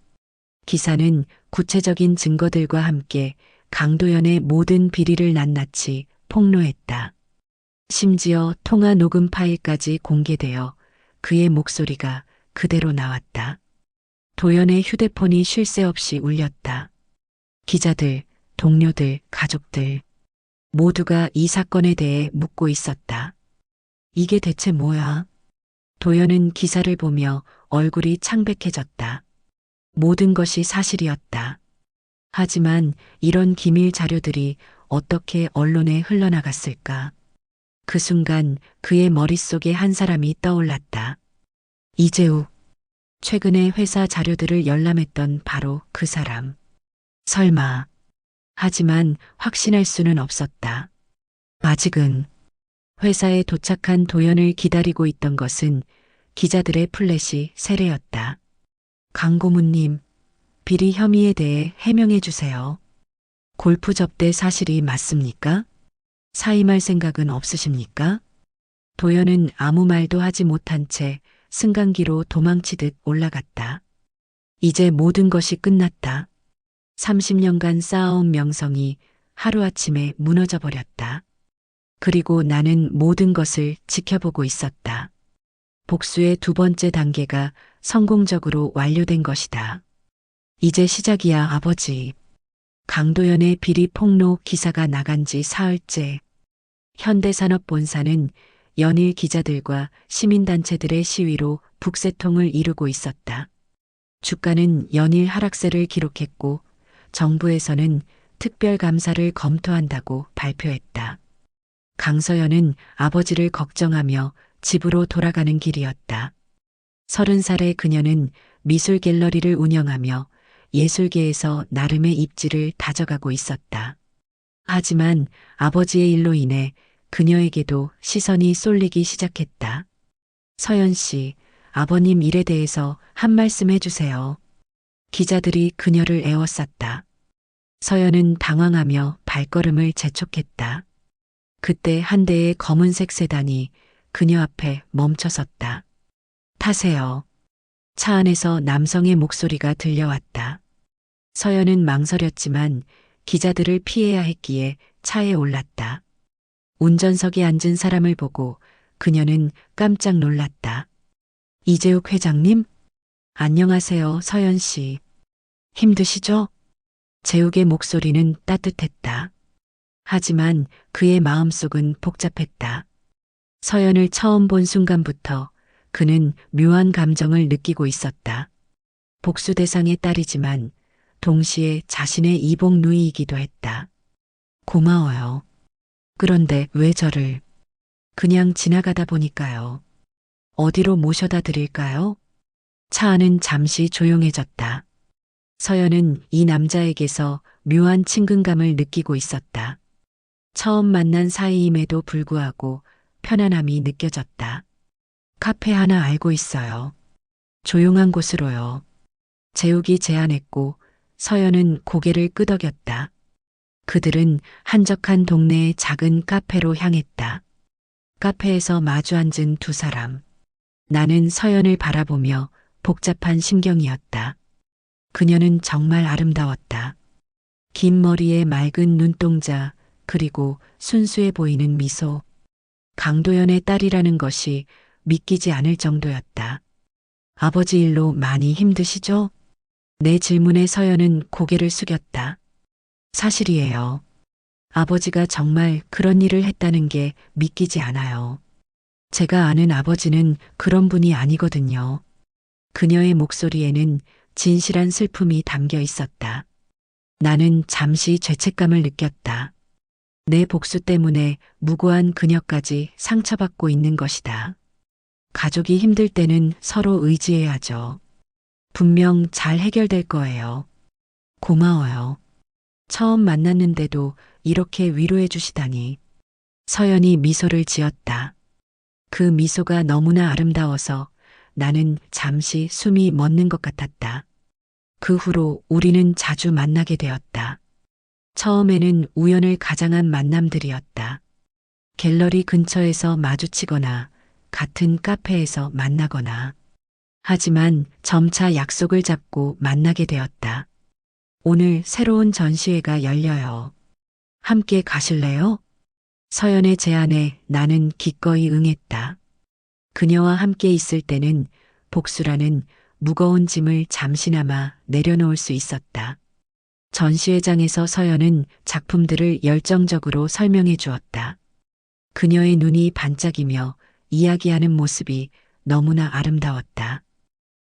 기사는 구체적인 증거들과 함께 강도연의 모든 비리를 낱낱이 폭로했다. 심지어 통화 녹음 파일까지 공개되어 그의 목소리가 그대로 나왔다. 도연의 휴대폰이 쉴 새 없이 울렸다. 기자들, 동료들, 가족들 모두가 이 사건에 대해 묻고 있었다. 이게 대체 뭐야? 도연은 기사를 보며 얼굴이 창백해졌다. 모든 것이 사실이었다. 하지만 이런 기밀 자료들이 어떻게 언론에 흘러나갔을까? 그 순간 그의 머릿속에 한 사람이 떠올랐다. 이재욱. 최근에 회사 자료들을 열람했던 바로 그 사람. 설마. 하지만 확신할 수는 없었다. 아직은. 회사에 도착한 도연을 기다리고 있던 것은 기자들의 플래시 세례였다. 강 고문님, 비리 혐의에 대해 해명해 주세요. 골프 접대 사실이 맞습니까? 사임할 생각은 없으십니까? 도연은 아무 말도 하지 못한 채 승강기로 도망치듯 올라갔다. 이제 모든 것이 끝났다. 30년간 쌓아온 명성이 하루아침에 무너져 버렸다. 그리고 나는 모든 것을 지켜보고 있었다. 복수의 두 번째 단계가 성공적으로 완료된 것이다. 이제 시작이야, 아버지. 강도연의 비리 폭로 기사가 나간 지 사흘째. 현대산업본사는 연일 기자들과 시민단체들의 시위로 북새통을 이루고 있었다. 주가는 연일 하락세를 기록했고 정부에서는 특별감사를 검토한다고 발표했다. 강서연은 아버지를 걱정하며 집으로 돌아가는 길이었다. 30살의 그녀는 미술 갤러리를 운영하며 예술계에서 나름의 입지를 다져가고 있었다. 하지만 아버지의 일로 인해 그녀에게도 시선이 쏠리기 시작했다. 서연 씨, 아버님 일에 대해서 한 말씀 해주세요. 기자들이 그녀를 에워쌌다. 서연은 당황하며 발걸음을 재촉했다. 그때 한 대의 검은색 세단이 그녀 앞에 멈춰섰다. 타세요. 차 안에서 남성의 목소리가 들려왔다. 서연은 망설였지만 기자들을 피해야 했기에 차에 올랐다. 운전석에 앉은 사람을 보고 그녀는 깜짝 놀랐다. 이재욱 회장님? 안녕하세요, 서연 씨. 힘드시죠? 재욱의 목소리는 따뜻했다. 하지만 그의 마음속은 복잡했다. 서연을 처음 본 순간부터 그는 묘한 감정을 느끼고 있었다. 복수 대상의 딸이지만 동시에 자신의 이복 누이이기도 했다. 고마워요. 그런데 왜 저를? 그냥 지나가다 보니까요. 어디로 모셔다 드릴까요? 차 안은 잠시 조용해졌다. 서연은 이 남자에게서 묘한 친근감을 느끼고 있었다. 처음 만난 사이임에도 불구하고 편안함이 느껴졌다. 카페 하나 알고 있어요. 조용한 곳으로요. 재욱이 제안했고 서연은 고개를 끄덕였다. 그들은 한적한 동네의 작은 카페로 향했다. 카페에서 마주 앉은 두 사람. 나는 서연을 바라보며 복잡한 심경이었다. 그녀는 정말 아름다웠다. 긴 머리에 맑은 눈동자, 그리고 순수해 보이는 미소. 강도연의 딸이라는 것이 믿기지 않을 정도였다. 아버지 일로 많이 힘드시죠? 내 질문에 서연은 고개를 숙였다. 사실이에요. 아버지가 정말 그런 일을 했다는 게 믿기지 않아요. 제가 아는 아버지는 그런 분이 아니거든요. 그녀의 목소리에는 진실한 슬픔이 담겨 있었다. 나는 잠시 죄책감을 느꼈다. 내 복수 때문에 무고한 그녀까지 상처받고 있는 것이다. 가족이 힘들 때는 서로 의지해야죠. 분명 잘 해결될 거예요. 고마워요. 처음 만났는데도 이렇게 위로해 주시다니. 서연이 미소를 지었다. 그 미소가 너무나 아름다워서 나는 잠시 숨이 멎는 것 같았다. 그 후로 우리는 자주 만나게 되었다. 처음에는 우연을 가장한 만남들이었다. 갤러리 근처에서 마주치거나 같은 카페에서 만나거나. 하지만 점차 약속을 잡고 만나게 되었다. 오늘 새로운 전시회가 열려요. 함께 가실래요? 서연의 제안에 나는 기꺼이 응했다. 그녀와 함께 있을 때는 복수라는 무거운 짐을 잠시나마 내려놓을 수 있었다. 전시회장에서 서연은 작품들을 열정적으로 설명해 주었다. 그녀의 눈이 반짝이며 이야기하는 모습이 너무나 아름다웠다.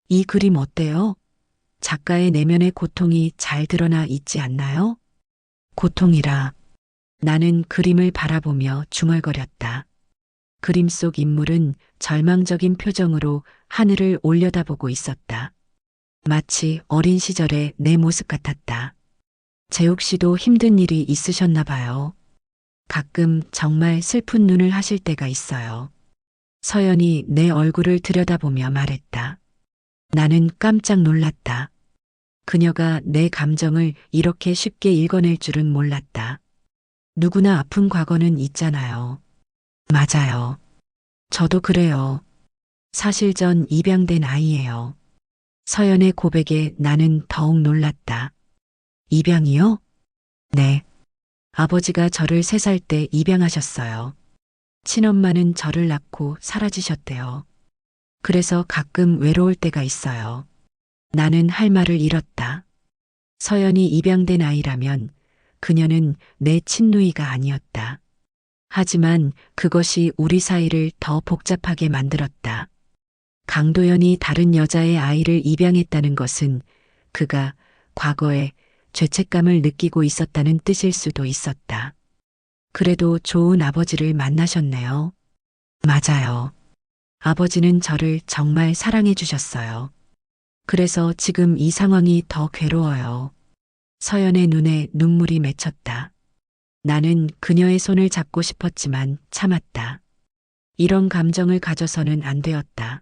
이 그림 어때요? 작가의 내면의 고통이 잘 드러나 있지 않나요? 고통이라. 나는 그림을 바라보며 중얼거렸다. 그림 속 인물은 절망적인 표정으로 하늘을 올려다보고 있었다. 마치 어린 시절의 내 모습 같았다. 재욱 씨도 힘든 일이 있으셨나 봐요. 가끔 정말 슬픈 눈을 하실 때가 있어요. 서연이 내 얼굴을 들여다보며 말했다. 나는 깜짝 놀랐다. 그녀가 내 감정을 이렇게 쉽게 읽어낼 줄은 몰랐다. 누구나 아픈 과거는 있잖아요. 맞아요. 저도 그래요. 사실 전 입양된 아이예요. 서연의 고백에 나는 더욱 놀랐다. 입양이요? 네. 아버지가 저를 3살 때 입양하셨어요. 친엄마는 저를 낳고 사라지셨대요. 그래서 가끔 외로울 때가 있어요. 나는 할 말을 잃었다. 서연이 입양된 아이라면 그녀는 내 친누이가 아니었다. 하지만 그것이 우리 사이를 더 복잡하게 만들었다. 강도연이 다른 여자의 아이를 입양했다는 것은 그가 과거에 죄책감을 느끼고 있었다는 뜻일 수도 있었다. 그래도 좋은 아버지를 만나셨네요. 맞아요. 아버지는 저를 정말 사랑해 주셨어요. 그래서 지금 이 상황이 더 괴로워요. 서연의 눈에 눈물이 맺혔다. 나는 그녀의 손을 잡고 싶었지만 참았다. 이런 감정을 가져서는 안 되었다.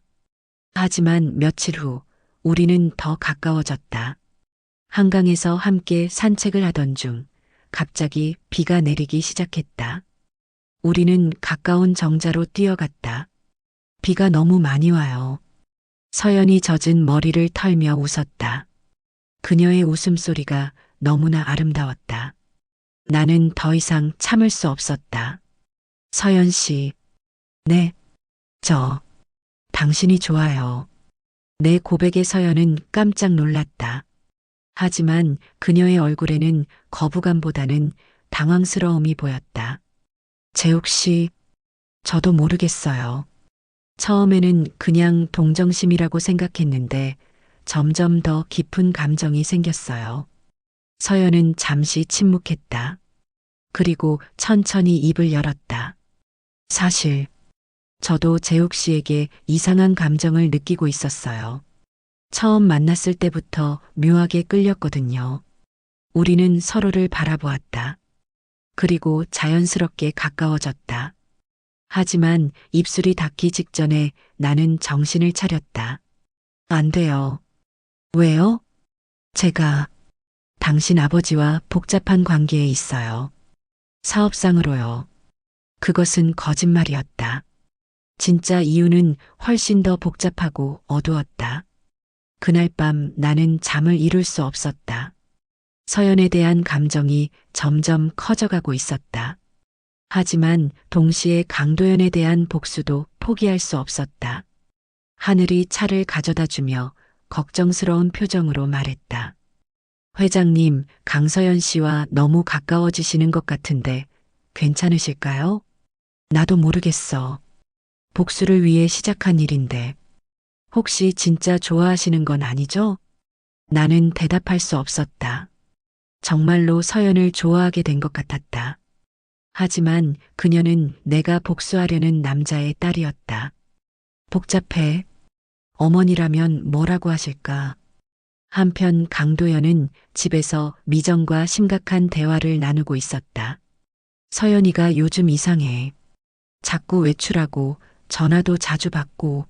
하지만 며칠 후 우리는 더 가까워졌다. 한강에서 함께 산책을 하던 중 갑자기 비가 내리기 시작했다. 우리는 가까운 정자로 뛰어갔다. 비가 너무 많이 와요. 서연이 젖은 머리를 털며 웃었다. 그녀의 웃음소리가 너무나 아름다웠다. 나는 더 이상 참을 수 없었다. 서연 씨. 네, 당신이 좋아요. 내 고백에 서연은 깜짝 놀랐다. 하지만 그녀의 얼굴에는 거부감보다는 당황스러움이 보였다. 재욱 씨, 저도 모르겠어요. 처음에는 그냥 동정심이라고 생각했는데 점점 더 깊은 감정이 생겼어요. 서연은 잠시 침묵했다. 그리고 천천히 입을 열었다. 사실, 저도 재욱 씨에게 이상한 감정을 느끼고 있었어요. 처음 만났을 때부터 묘하게 끌렸거든요. 우리는 서로를 바라보았다. 그리고 자연스럽게 가까워졌다. 하지만 입술이 닿기 직전에 나는 정신을 차렸다. 안 돼요. 왜요? 제가 당신 아버지와 복잡한 관계에 있어요. 사업상으로요. 그것은 거짓말이었다. 진짜 이유는 훨씬 더 복잡하고 어두웠다. 그날 밤 나는 잠을 이룰 수 없었다. 서연에 대한 감정이 점점 커져가고 있었다. 하지만 동시에 강도연에 대한 복수도 포기할 수 없었다. 하늘이 차를 가져다 주며 걱정스러운 표정으로 말했다. 회장님, 강서연 씨와 너무 가까워지시는 것 같은데 괜찮으실까요? 나도 모르겠어. 복수를 위해 시작한 일인데 혹시 진짜 좋아하시는 건 아니죠? 나는 대답할 수 없었다. 정말로 서연을 좋아하게 된 것 같았다. 하지만 그녀는 내가 복수하려는 남자의 딸이었다. 복잡해. 어머니라면 뭐라고 하실까? 한편 강도연은 집에서 미정과 심각한 대화를 나누고 있었다. 서연이가 요즘 이상해. 자꾸 외출하고 전화도 자주 받고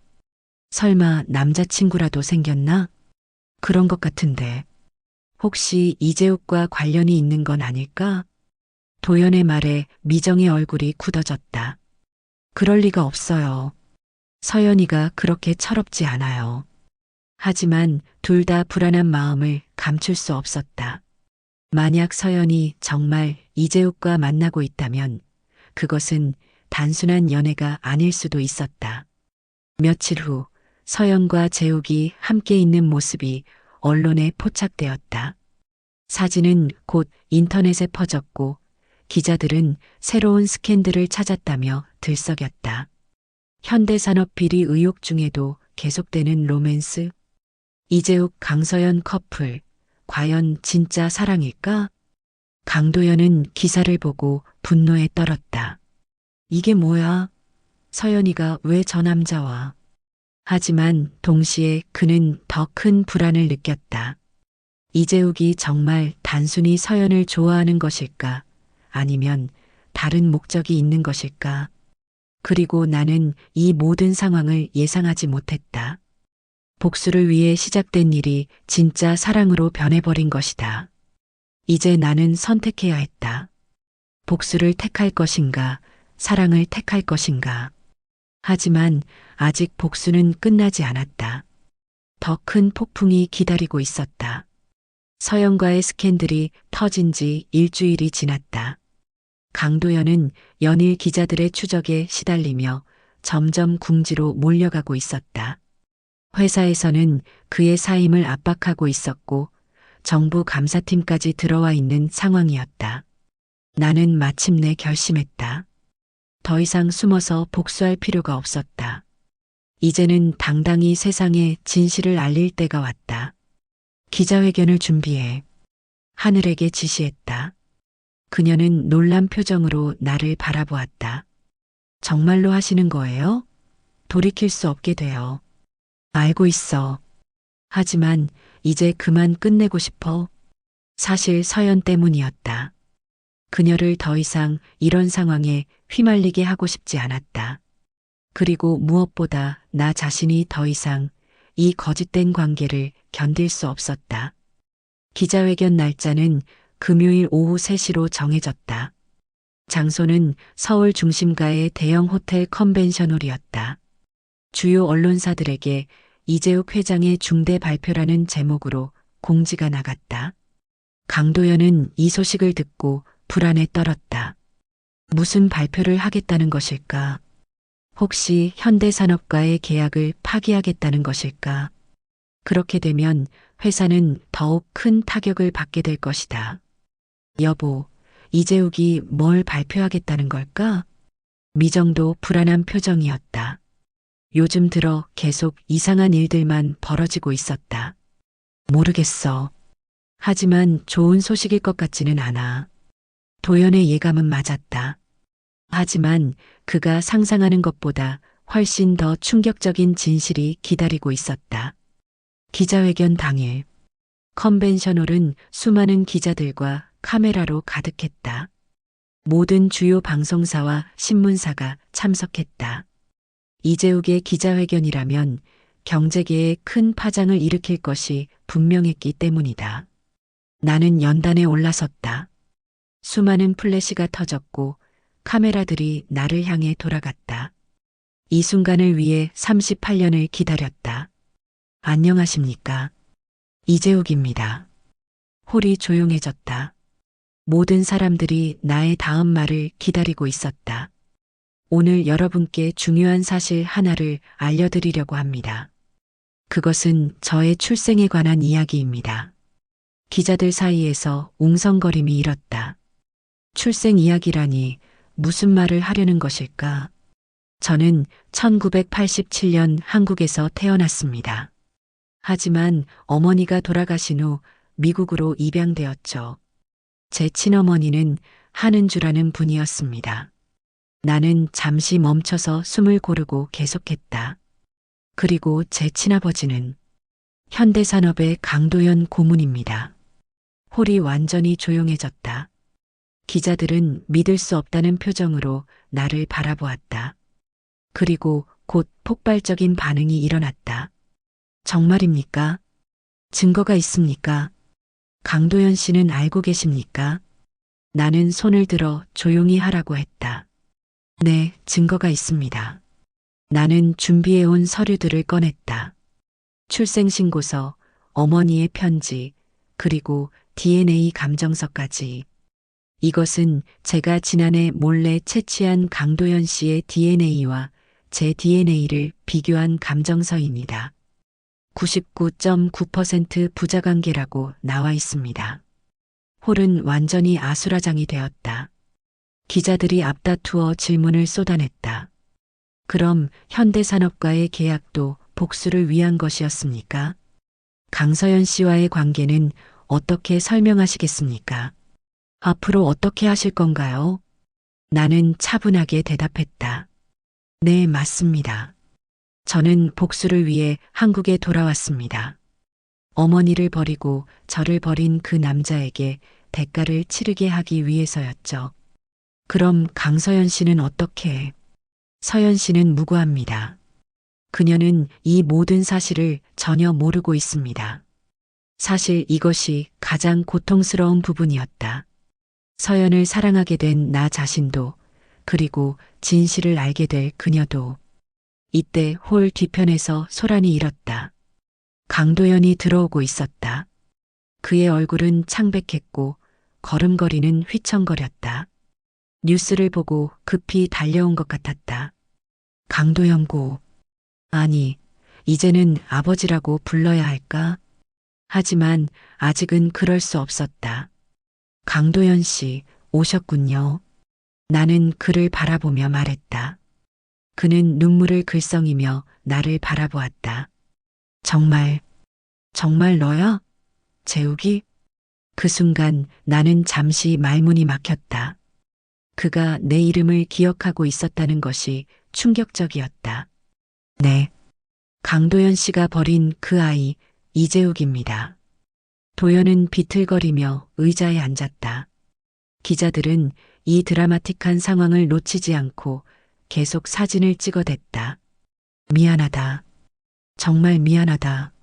설마 남자친구라도 생겼나? 그런 것 같은데 혹시 이재욱과 관련이 있는 건 아닐까? 도연의 말에 미정의 얼굴이 굳어졌다. 그럴 리가 없어요. 서연이가 그렇게 철없지 않아요. 하지만 둘 다 불안한 마음을 감출 수 없었다. 만약 서연이 정말 이재욱과 만나고 있다면 그것은 단순한 연애가 아닐 수도 있었다. 며칠 후 서연과 재욱이 함께 있는 모습이 언론에 포착되었다. 사진은 곧 인터넷에 퍼졌고 기자들은 새로운 스캔들을 찾았다며 들썩였다. 현대산업 비리 의혹 중에도 계속되는 로맨스? 이재욱 강서연 커플, 과연 진짜 사랑일까? 강도연은 기사를 보고 분노에 떨었다. 이게 뭐야? 서연이가 왜 저 남자와? 하지만 동시에 그는 더 큰 불안을 느꼈다. 이재욱이 정말 단순히 서연을 좋아하는 것일까? 아니면 다른 목적이 있는 것일까? 그리고 나는 이 모든 상황을 예상하지 못했다. 복수를 위해 시작된 일이 진짜 사랑으로 변해버린 것이다. 이제 나는 선택해야 했다. 복수를 택할 것인가, 사랑을 택할 것인가. 하지만 아직 복수는 끝나지 않았다. 더 큰 폭풍이 기다리고 있었다. 서연과의 스캔들이 터진 지 일주일이 지났다. 강도연은 연일 기자들의 추적에 시달리며 점점 궁지로 몰려가고 있었다. 회사에서는 그의 사임을 압박하고 있었고 정부 감사팀까지 들어와 있는 상황이었다. 나는 마침내 결심했다. 더 이상 숨어서 복수할 필요가 없었다. 이제는 당당히 세상에 진실을 알릴 때가 왔다. 기자회견을 준비해. 하늘에게 지시했다. 그녀는 놀란 표정으로 나를 바라보았다. 정말로 하시는 거예요? 돌이킬 수 없게 돼요. 알고 있어. 하지만 이제 그만 끝내고 싶어. 사실 서연 때문이었다. 그녀를 더 이상 이런 상황에 휘말리게 하고 싶지 않았다. 그리고 무엇보다 나 자신이 더 이상 이 거짓된 관계를 견딜 수 없었다. 기자회견 날짜는 금요일 오후 3시로 정해졌다. 장소는 서울 중심가의 대형 호텔 컨벤션홀이었다. 주요 언론사들에게 이재욱 회장의 중대 발표라는 제목으로 공지가 나갔다. 강도연은 이 소식을 듣고 불안에 떨었다. 무슨 발표를 하겠다는 것일까? 혹시 현대산업과의 계약을 파기하겠다는 것일까? 그렇게 되면 회사는 더욱 큰 타격을 받게 될 것이다. 여보, 이재욱이 뭘 발표하겠다는 걸까? 미정도 불안한 표정이었다. 요즘 들어 계속 이상한 일들만 벌어지고 있었다. 모르겠어. 하지만 좋은 소식일 것 같지는 않아. 도연의 예감은 맞았다. 하지만 그가 상상하는 것보다 훨씬 더 충격적인 진실이 기다리고 있었다. 기자회견 당일, 컨벤션홀은 수많은 기자들과 카메라로 가득했다. 모든 주요 방송사와 신문사가 참석했다. 이재욱의 기자회견이라면 경제계에 큰 파장을 일으킬 것이 분명했기 때문이다. 나는 연단에 올라섰다. 수많은 플래시가 터졌고 카메라들이 나를 향해 돌아갔다. 이 순간을 위해 38년을 기다렸다. 안녕하십니까? 이재욱입니다. 홀이 조용해졌다. 모든 사람들이 나의 다음 말을 기다리고 있었다. 오늘 여러분께 중요한 사실 하나를 알려드리려고 합니다. 그것은 저의 출생에 관한 이야기입니다. 기자들 사이에서 웅성거림이 일었다. 출생 이야기라니 무슨 말을 하려는 것일까? 저는 1987년 한국에서 태어났습니다. 하지만 어머니가 돌아가신 후 미국으로 입양되었죠. 제 친어머니는 한은주라는 분이었습니다. 나는 잠시 멈춰서 숨을 고르고 계속했다. 그리고 제 친아버지는 현대산업의 강도연 고문입니다. 홀이 완전히 조용해졌다. 기자들은 믿을 수 없다는 표정으로 나를 바라보았다. 그리고 곧 폭발적인 반응이 일어났다. 정말입니까? 증거가 있습니까? 강도연 씨는 알고 계십니까? 나는 손을 들어 조용히 하라고 했다. 네, 증거가 있습니다. 나는 준비해온 서류들을 꺼냈다. 출생신고서, 어머니의 편지, 그리고 DNA 감정서까지. 이것은 제가 지난해 몰래 채취한 강도연 씨의 DNA와 제 DNA를 비교한 감정서입니다. 99.9% 부자관계라고 나와 있습니다. 홀은 완전히 아수라장이 되었다. 기자들이 앞다투어 질문을 쏟아냈다. 그럼 현대산업과의 계약도 복수를 위한 것이었습니까? 강서연 씨와의 관계는 어떻게 설명하시겠습니까? 앞으로 어떻게 하실 건가요? 나는 차분하게 대답했다. 네, 맞습니다. 저는 복수를 위해 한국에 돌아왔습니다. 어머니를 버리고 저를 버린 그 남자에게 대가를 치르게 하기 위해서였죠. 그럼 강서연 씨는 어떻게? 서연 씨는 무고합니다. 그녀는 이 모든 사실을 전혀 모르고 있습니다. 사실 이것이 가장 고통스러운 부분이었다. 서연을 사랑하게 된 나 자신도, 그리고 진실을 알게 될 그녀도. 이때 홀 뒤편에서 소란이 일었다. 강도연이 들어오고 있었다. 그의 얼굴은 창백했고 걸음걸이는 휘청거렸다. 뉴스를 보고 급히 달려온 것 같았다. 강도연 고. 아니, 이제는 아버지라고 불러야 할까? 하지만 아직은 그럴 수 없었다. 강도연 씨, 오셨군요. 나는 그를 바라보며 말했다. 그는 눈물을 글썽이며 나를 바라보았다. 정말, 정말 너야? 재욱이? 그 순간 나는 잠시 말문이 막혔다. 그가 내 이름을 기억하고 있었다는 것이 충격적이었다. 네. 강도연 씨가 버린 그 아이, 이재욱입니다. 도연은 비틀거리며 의자에 앉았다. 기자들은 이 드라마틱한 상황을 놓치지 않고 계속 사진을 찍어댔다. 미안하다. 정말 미안하다.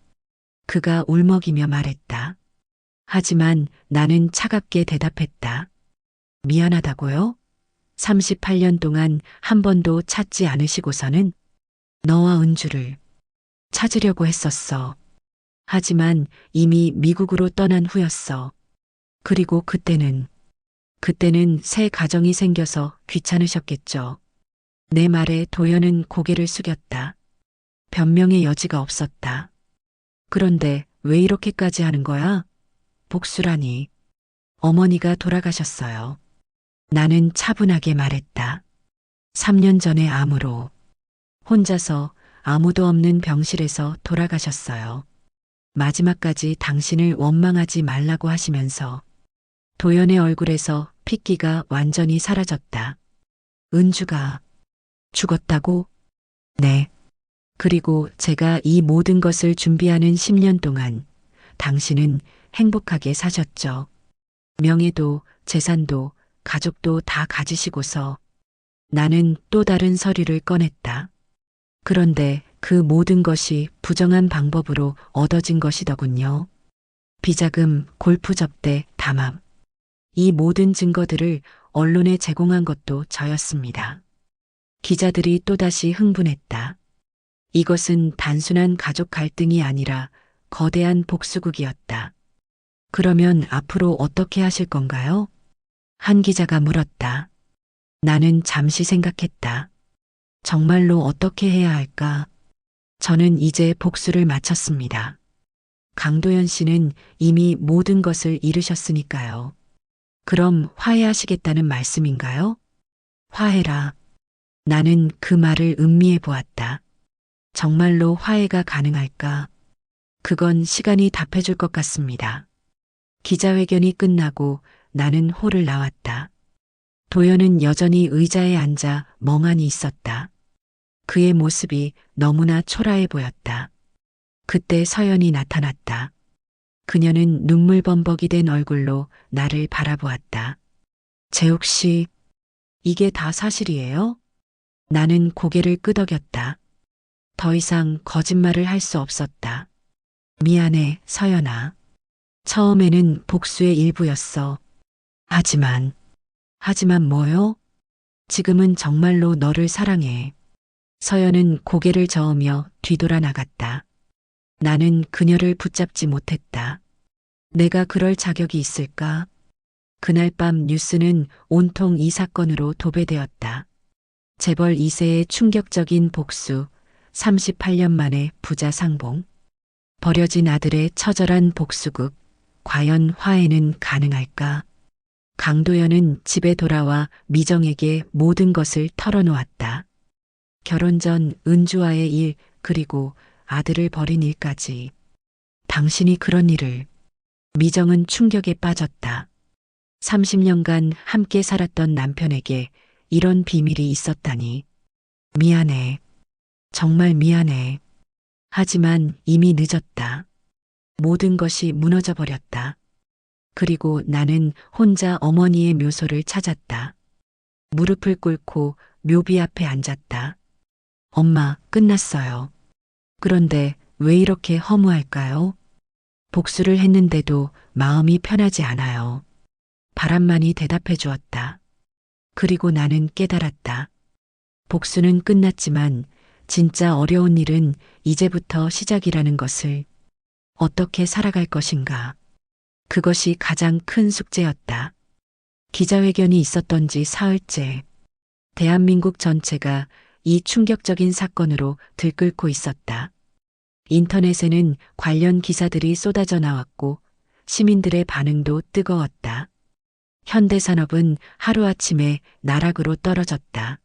그가 울먹이며 말했다. 하지만 나는 차갑게 대답했다. 미안하다고요? 38년 동안 한 번도 찾지 않으시고서는 너와 은주를 찾으려고 했었어. 하지만 이미 미국으로 떠난 후였어. 그리고 그때는 새 가정이 생겨서 귀찮으셨겠죠. 내 말에 도연은 고개를 숙였다. 변명의 여지가 없었다. 그런데 왜 이렇게까지 하는 거야? 복수라니. 어머니가 돌아가셨어요. 나는 차분하게 말했다. 3년 전에 암으로 혼자서 아무도 없는 병실에서 돌아가셨어요. 마지막까지 당신을 원망하지 말라고 하시면서 도연의 얼굴에서 핏기가 완전히 사라졌다. 은주가 죽었다고? 네. 그리고 제가 이 모든 것을 준비하는 10년 동안 당신은 행복하게 사셨죠. 명예도 재산도 가족도 다 가지시고서 나는 또 다른 서류를 꺼냈다. 그런데 그 모든 것이 부정한 방법으로 얻어진 것이더군요. 비자금, 골프 접대, 담합. 이 모든 증거들을 언론에 제공한 것도 저였습니다. 기자들이 또다시 흥분했다. 이것은 단순한 가족 갈등이 아니라 거대한 복수극이었다. 그러면 앞으로 어떻게 하실 건가요? 한 기자가 물었다. 나는 잠시 생각했다. 정말로 어떻게 해야 할까? 저는 이제 복수를 마쳤습니다. 강도연 씨는 이미 모든 것을 잃으셨으니까요. 그럼 화해하시겠다는 말씀인가요? 화해라. 나는 그 말을 음미해 보았다. 정말로 화해가 가능할까? 그건 시간이 답해줄 것 같습니다. 기자회견이 끝나고 나는 홀을 나왔다. 도연은 여전히 의자에 앉아 멍하니 있었다. 그의 모습이 너무나 초라해 보였다. 그때 서연이 나타났다. 그녀는 눈물범벅이 된 얼굴로 나를 바라보았다. 재욱 씨, 이게 다 사실이에요? 나는 고개를 끄덕였다. 더 이상 거짓말을 할 수 없었다. 미안해, 서연아. 처음에는 복수의 일부였어. 하지만 뭐요? 지금은 정말로 너를 사랑해. 서연은 고개를 저으며 뒤돌아 나갔다. 나는 그녀를 붙잡지 못했다. 내가 그럴 자격이 있을까? 그날 밤 뉴스는 온통 이 사건으로 도배되었다. 재벌 2세의 충격적인 복수, 38년 만에 부자 상봉, 버려진 아들의 처절한 복수극, 과연 화해는 가능할까? 강도연은 집에 돌아와 미정에게 모든 것을 털어놓았다. 결혼 전 은주와의 일, 그리고 아들을 버린 일까지. 당신이 그런 일을. 미정은 충격에 빠졌다. 30년간 함께 살았던 남편에게 이런 비밀이 있었다니. 미안해. 정말 미안해. 하지만 이미 늦었다. 모든 것이 무너져 버렸다. 그리고 나는 혼자 어머니의 묘소를 찾았다. 무릎을 꿇고 묘비 앞에 앉았다. 엄마, 끝났어요. 그런데 왜 이렇게 허무할까요? 복수를 했는데도 마음이 편하지 않아요. 바람만이 대답해 주었다. 그리고 나는 깨달았다. 복수는 끝났지만 진짜 어려운 일은 이제부터 시작이라는 것을. 어떻게 살아갈 것인가. 그것이 가장 큰 숙제였다. 기자회견이 있었던 지 사흘째. 대한민국 전체가 이 충격적인 사건으로 들끓고 있었다. 인터넷에는 관련 기사들이 쏟아져 나왔고 시민들의 반응도 뜨거웠다. 현대산업은 하루아침에 나락으로 떨어졌다.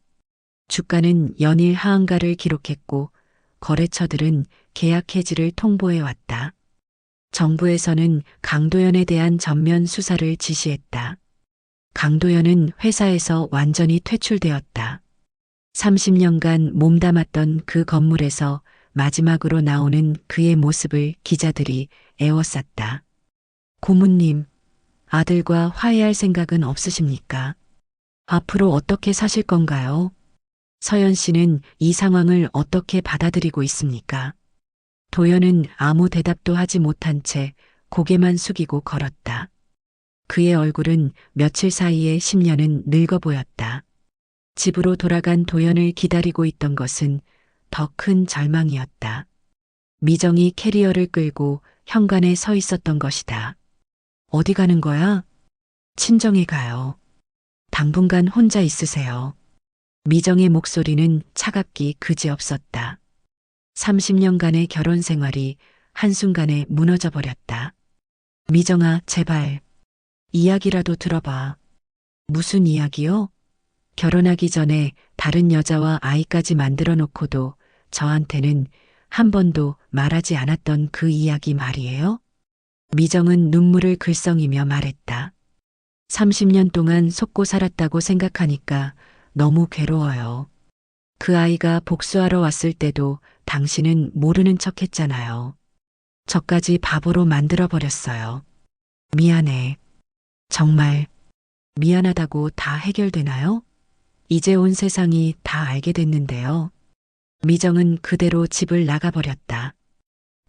주가는 연일 하한가를 기록했고 거래처들은 계약 해지를 통보해왔다. 정부에서는 강도연에 대한 전면 수사를 지시했다. 강도연은 회사에서 완전히 퇴출되었다. 30년간 몸담았던 그 건물에서 마지막으로 나오는 그의 모습을 기자들이 애워쌌다. 고모님, 아들과 화해할 생각은 없으십니까? 앞으로 어떻게 사실 건가요? 서연 씨는 이 상황을 어떻게 받아들이고 있습니까? 도연은 아무 대답도 하지 못한 채 고개만 숙이고 걸었다. 그의 얼굴은 며칠 사이에 10년은 늙어 보였다. 집으로 돌아간 도연을 기다리고 있던 것은 더 큰 절망이었다. 미정이 캐리어를 끌고 현관에 서 있었던 것이다. 어디 가는 거야? 친정에 가요. 당분간 혼자 있으세요. 미정의 목소리는 차갑기 그지없었다. 30년간의 결혼 생활이 한순간에 무너져 버렸다. 미정아, 제발. 이야기라도 들어봐. 무슨 이야기요? 결혼하기 전에 다른 여자와 아이까지 만들어 놓고도 저한테는 한 번도 말하지 않았던 그 이야기 말이에요? 미정은 눈물을 글썽이며 말했다. 30년 동안 속고 살았다고 생각하니까 너무 괴로워요. 그 아이가 복수하러 왔을 때도 당신은 모르는 척 했잖아요. 저까지 바보로 만들어 버렸어요. 미안해. 정말 미안하다고 다 해결되나요? 이제 온 세상이 다 알게 됐는데요. 미정은 그대로 집을 나가버렸다.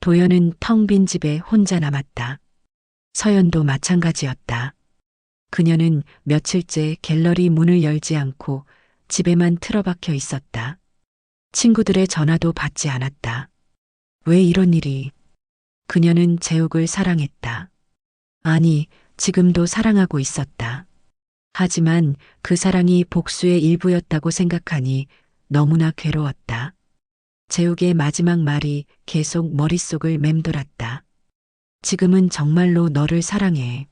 도연은 텅 빈 집에 혼자 남았다. 서연도 마찬가지였다. 그녀는 며칠째 갤러리 문을 열지 않고 집에만 틀어박혀 있었다. 친구들의 전화도 받지 않았다. 왜 이런 일이? 그녀는 재욱을 사랑했다. 아니, 지금도 사랑하고 있었다. 하지만 그 사랑이 복수의 일부였다고 생각하니 너무나 괴로웠다. 재욱의 마지막 말이 계속 머릿속을 맴돌았다. 지금은 정말로 너를 사랑해.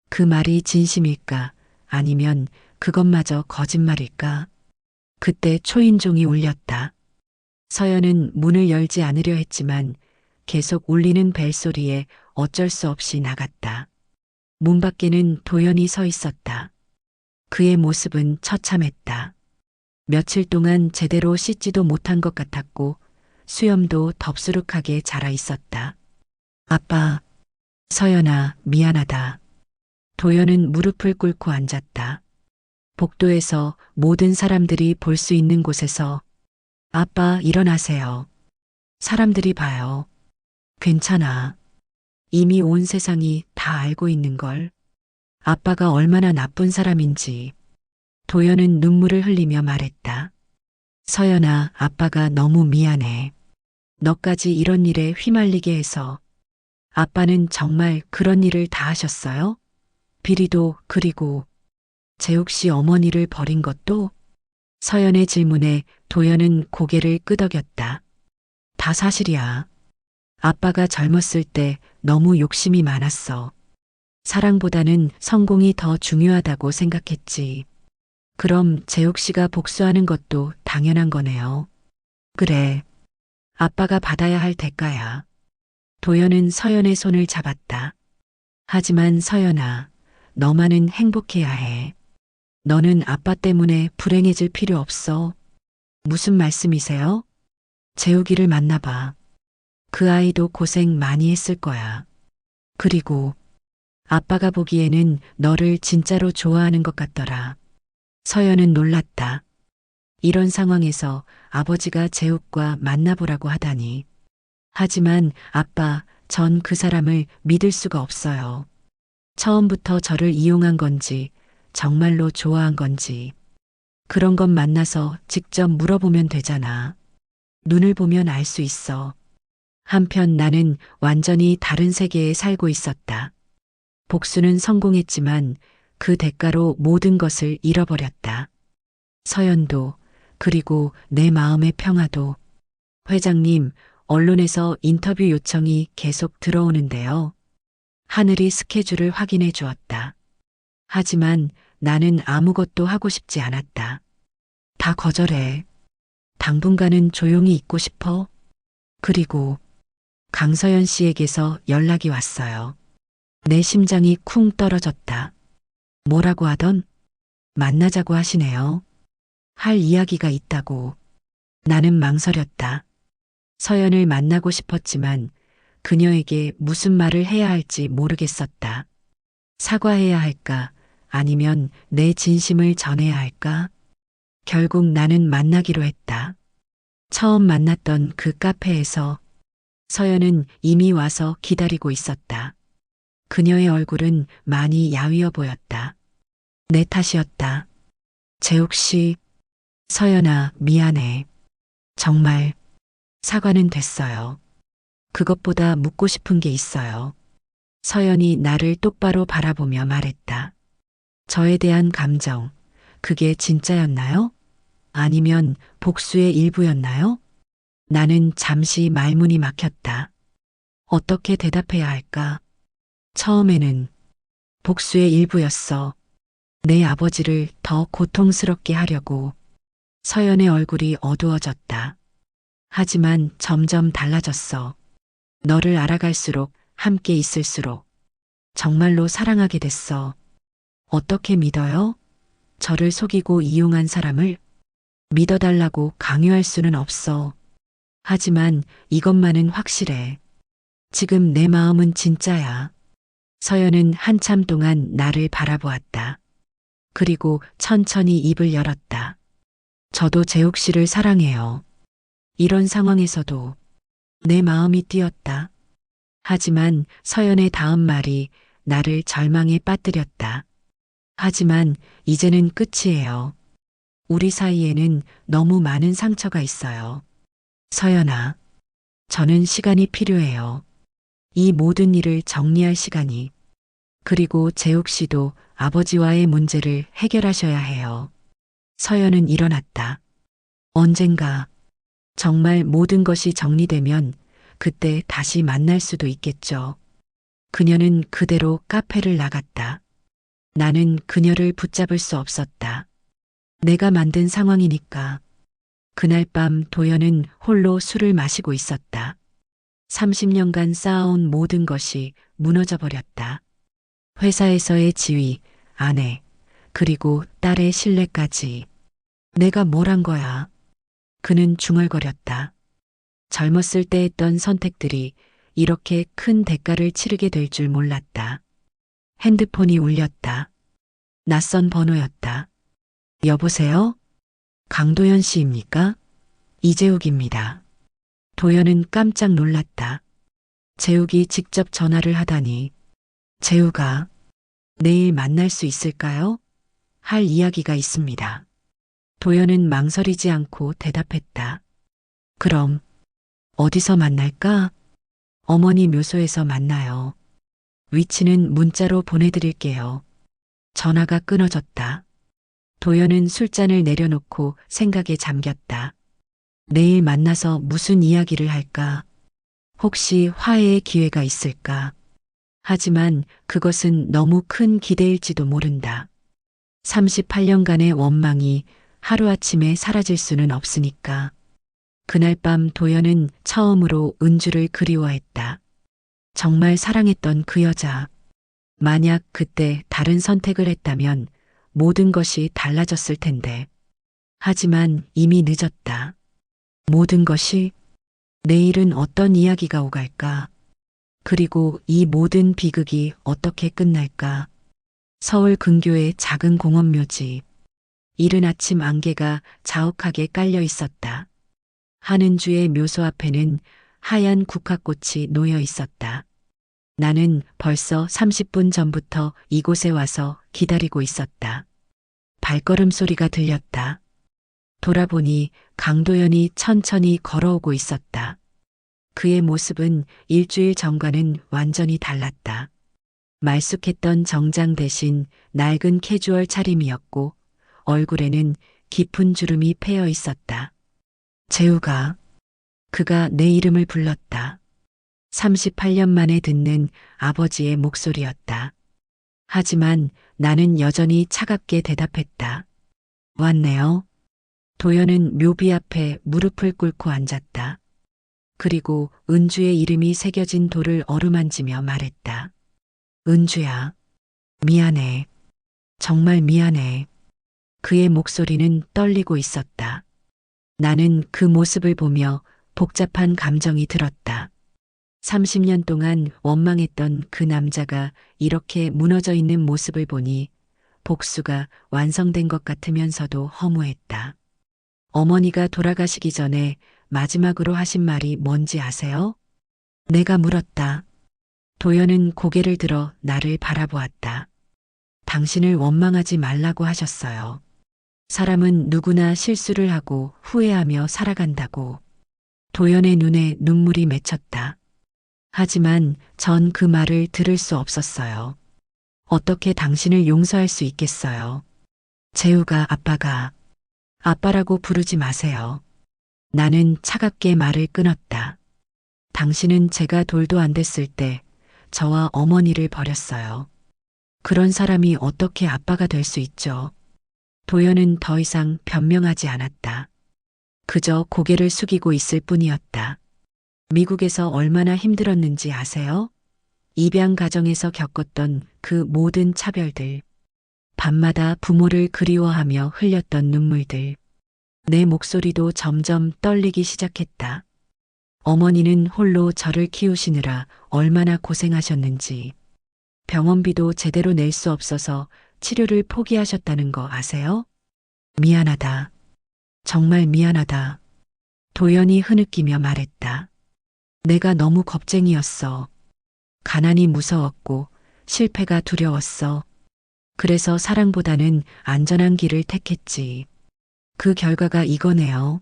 그 말이 진심일까? 아니면 그것마저 거짓말일까? 그때 초인종이 울렸다. 서연은 문을 열지 않으려 했지만 계속 울리는 벨소리에 어쩔 수 없이 나갔다. 문 밖에는 도연이 서 있었다. 그의 모습은 처참했다. 며칠 동안 제대로 씻지도 못한 것 같았고 수염도 덥수룩하게 자라 있었다. 아빠, 서연아, 미안하다. 도연은 무릎을 꿇고 앉았다. 복도에서 모든 사람들이 볼 수 있는 곳에서 아빠 일어나세요. 사람들이 봐요. 괜찮아. 이미 온 세상이 다 알고 있는 걸. 아빠가 얼마나 나쁜 사람인지. 도연은 눈물을 흘리며 말했다. 서연아, 아빠가 너무 미안해. 너까지 이런 일에 휘말리게 해서. 아빠는 정말 그런 일을 다 하셨어요? 비리도 그리고 재욱 씨 어머니를 버린 것도? 서연의 질문에 도연은 고개를 끄덕였다. 다 사실이야. 아빠가 젊었을 때 너무 욕심이 많았어. 사랑보다는 성공이 더 중요하다고 생각했지. 그럼 재욱 씨가 복수하는 것도 당연한 거네요. 그래. 아빠가 받아야 할 대가야. 도연은 서연의 손을 잡았다. 하지만 서연아, 너만은 행복해야 해. 너는 아빠 때문에 불행해질 필요 없어. 무슨 말씀이세요? 재욱이를 만나봐. 그 아이도 고생 많이 했을 거야. 그리고 아빠가 보기에는 너를 진짜로 좋아하는 것 같더라. 서연은 놀랐다. 이런 상황에서 아버지가 재욱과 만나보라고 하다니. 하지만 아빠, 전 그 사람을 믿을 수가 없어요. 처음부터 저를 이용한 건지, 정말로 좋아한 건지. 그런 건 만나서 직접 물어보면 되잖아. 눈을 보면 알 수 있어. 한편 나는 완전히 다른 세계에 살고 있었다. 복수는 성공했지만 그 대가로 모든 것을 잃어버렸다. 서연도, 그리고 내 마음의 평화도. 회장님, 언론에서 인터뷰 요청이 계속 들어오는데요. 하늘이 스케줄을 확인해 주었다. 하지만 나는 아무것도 하고 싶지 않았다. 다 거절해. 당분간은 조용히 있고 싶어. 그리고 강서연 씨에게서 연락이 왔어요. 내 심장이 쿵 떨어졌다. 뭐라고 하던? 만나자고 하시네요. 할 이야기가 있다고. 나는 망설였다. 서연을 만나고 싶었지만 그녀에게 무슨 말을 해야 할지 모르겠었다. 사과해야 할까? 아니면 내 진심을 전해야 할까? 결국 나는 만나기로 했다. 처음 만났던 그 카페에서 서연은 이미 와서 기다리고 있었다. 그녀의 얼굴은 많이 야위어 보였다. 내 탓이었다. 재욱 씨, 서연아, 미안해. 정말 사과는 됐어요. 그것보다 묻고 싶은 게 있어요. 서연이 나를 똑바로 바라보며 말했다. 저에 대한 감정, 그게 진짜였나요? 아니면 복수의 일부였나요? 나는 잠시 말문이 막혔다. 어떻게 대답해야 할까? 처음에는 복수의 일부였어. 내 아버지를 더 고통스럽게 하려고. 서연의 얼굴이 어두워졌다. 하지만 점점 달라졌어. 너를 알아갈수록 함께 있을수록 정말로 사랑하게 됐어. 어떻게 믿어요? 저를 속이고 이용한 사람을 믿어달라고 강요할 수는 없어. 하지만 이것만은 확실해. 지금 내 마음은 진짜야. 서연은 한참 동안 나를 바라보았다. 그리고 천천히 입을 열었다. 저도 재욱 씨를 사랑해요. 이런 상황에서도 내 마음이 뛰었다. 하지만 서연의 다음 말이 나를 절망에 빠뜨렸다. 하지만 이제는 끝이에요. 우리 사이에는 너무 많은 상처가 있어요. 서연아, 저는 시간이 필요해요. 이 모든 일을 정리할 시간이. 그리고 재욱 씨도 아버지와의 문제를 해결하셔야 해요. 서연은 일어났다. 언젠가 정말 모든 것이 정리되면 그때 다시 만날 수도 있겠죠. 그녀는 그대로 카페를 나갔다. 나는 그녀를 붙잡을 수 없었다. 내가 만든 상황이니까. 그날 밤 도연은 홀로 술을 마시고 있었다. 30년간 쌓아온 모든 것이 무너져 버렸다. 회사에서의 지위, 아내, 그리고 딸의 신뢰까지. 내가 뭘 한 거야? 그는 중얼거렸다. 젊었을 때 했던 선택들이 이렇게 큰 대가를 치르게 될 줄 몰랐다. 핸드폰이 울렸다. 낯선 번호였다. 여보세요? 강도연 씨입니까? 이재욱입니다. 도연은 깜짝 놀랐다. 재욱이 직접 전화를 하다니. 재욱아, 내일 만날 수 있을까요? 할 이야기가 있습니다. 도연은 망설이지 않고 대답했다. 그럼 어디서 만날까? 어머니 묘소에서 만나요. 위치는 문자로 보내드릴게요. 전화가 끊어졌다. 도연은 술잔을 내려놓고 생각에 잠겼다. 내일 만나서 무슨 이야기를 할까? 혹시 화해의 기회가 있을까? 하지만 그것은 너무 큰 기대일지도 모른다. 38년간의 원망이 하루아침에 사라질 수는 없으니까. 그날 밤 도연은 처음으로 은주를 그리워했다. 정말 사랑했던 그 여자. 만약 그때 다른 선택을 했다면 모든 것이 달라졌을 텐데. 하지만 이미 늦었다. 모든 것이 내일은 어떤 이야기가 오갈까? 그리고 이 모든 비극이 어떻게 끝날까? 서울 근교의 작은 공원묘지. 이른 아침 안개가 자욱하게 깔려 있었다. 한은주의 묘소 앞에는 하얀 국화꽃이 놓여 있었다. 나는 벌써 30분 전부터 이곳에 와서 기다리고 있었다. 발걸음 소리가 들렸다. 돌아보니 강도연이 천천히 걸어오고 있었다. 그의 모습은 일주일 전과는 완전히 달랐다. 말쑥했던 정장 대신 낡은 캐주얼 차림이었고 얼굴에는 깊은 주름이 패여 있었다. 재우가 그가 내 이름을 불렀다. 38년 만에 듣는 아버지의 목소리였다. 하지만 나는 여전히 차갑게 대답했다. 왔네요. 도연은 묘비 앞에 무릎을 꿇고 앉았다. 그리고 은주의 이름이 새겨진 돌을 어루만지며 말했다. 은주야, 미안해. 정말 미안해. 그의 목소리는 떨리고 있었다. 나는 그 모습을 보며 복잡한 감정이 들었다. 30년 동안 원망했던 그 남자가 이렇게 무너져 있는 모습을 보니 복수가 완성된 것 같으면서도 허무했다. 어머니가 돌아가시기 전에 마지막으로 하신 말이 뭔지 아세요? 내가 물었다. 도연은 고개를 들어 나를 바라보았다. 당신을 원망하지 말라고 하셨어요. 사람은 누구나 실수를 하고 후회하며 살아간다고. 도연의 눈에 눈물이 맺혔다. 하지만 전 그 말을 들을 수 없었어요. 어떻게 당신을 용서할 수 있겠어요? 재우가 아빠라고 부르지 마세요. 나는 차갑게 말을 끊었다. 당신은 제가 돌도 안 됐을 때 저와 어머니를 버렸어요. 그런 사람이 어떻게 아빠가 될 수 있죠? 도연은 더 이상 변명하지 않았다. 그저 고개를 숙이고 있을 뿐이었다. 미국에서 얼마나 힘들었는지 아세요? 입양 가정에서 겪었던 그 모든 차별들. 밤마다 부모를 그리워하며 흘렸던 눈물들. 내 목소리도 점점 떨리기 시작했다. 어머니는 홀로 저를 키우시느라 얼마나 고생하셨는지. 병원비도 제대로 낼 수 없어서 치료를 포기하셨다는 거 아세요? 미안하다. 정말 미안하다. 도연이 흐느끼며 말했다. 내가 너무 겁쟁이였어. 가난이 무서웠고 실패가 두려웠어. 그래서 사랑보다는 안전한 길을 택했지. 그 결과가 이거네요.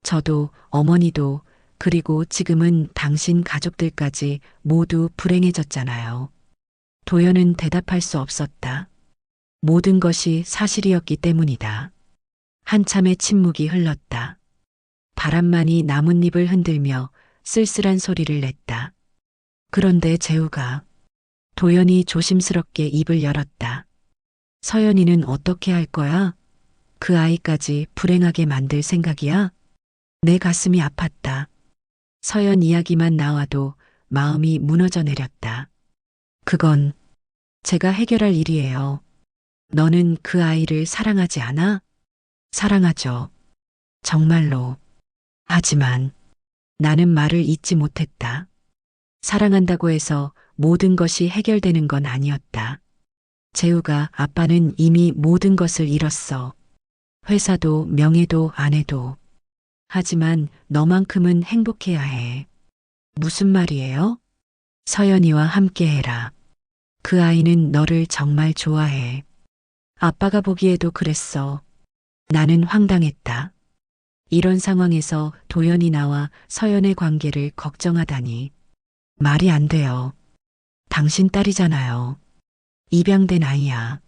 저도 어머니도 그리고 지금은 당신 가족들까지 모두 불행해졌잖아요. 도연은 대답할 수 없었다. 모든 것이 사실이었기 때문이다. 한참의 침묵이 흘렀다. 바람만이 나뭇잎을 흔들며 쓸쓸한 소리를 냈다. 그런데 재우가 도연이 조심스럽게 입을 열었다. 서연이는 어떻게 할 거야? 그 아이까지 불행하게 만들 생각이야? 내 가슴이 아팠다. 서연 이야기만 나와도 마음이 무너져 내렸다. 그건 제가 해결할 일이에요. 너는 그 아이를 사랑하지 않아? 사랑하죠. 정말로. 하지만 나는 말을 잇지 못했다. 사랑한다고 해서 모든 것이 해결되는 건 아니었다. 재우가 아빠는 이미 모든 것을 잃었어. 회사도 명예도 아내도. 하지만 너만큼은 행복해야 해. 무슨 말이에요? 서연이와 함께 해라. 그 아이는 너를 정말 좋아해. 아빠가 보기에도 그랬어. 나는 황당했다. 이런 상황에서 도연이 나와 서연의 관계를 걱정하다니. 말이 안 돼요. 당신 딸이잖아요. 입양된 아이야.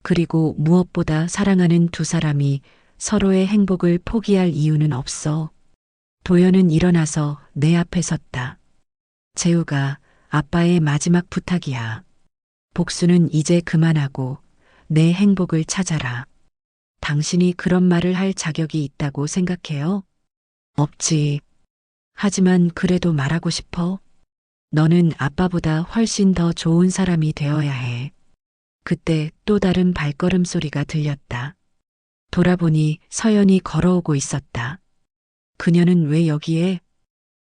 그리고 무엇보다 사랑하는 두 사람이 서로의 행복을 포기할 이유는 없어. 도연은 일어나서 내 앞에 섰다. 재우가 아빠의 마지막 부탁이야. 복수는 이제 그만하고 내 행복을 찾아라. 당신이 그런 말을 할 자격이 있다고 생각해요? 없지. 하지만 그래도 말하고 싶어. 너는 아빠보다 훨씬 더 좋은 사람이 되어야 해. 그때 또 다른 발걸음 소리가 들렸다. 돌아보니 서연이 걸어오고 있었다. 그녀는 왜 여기에?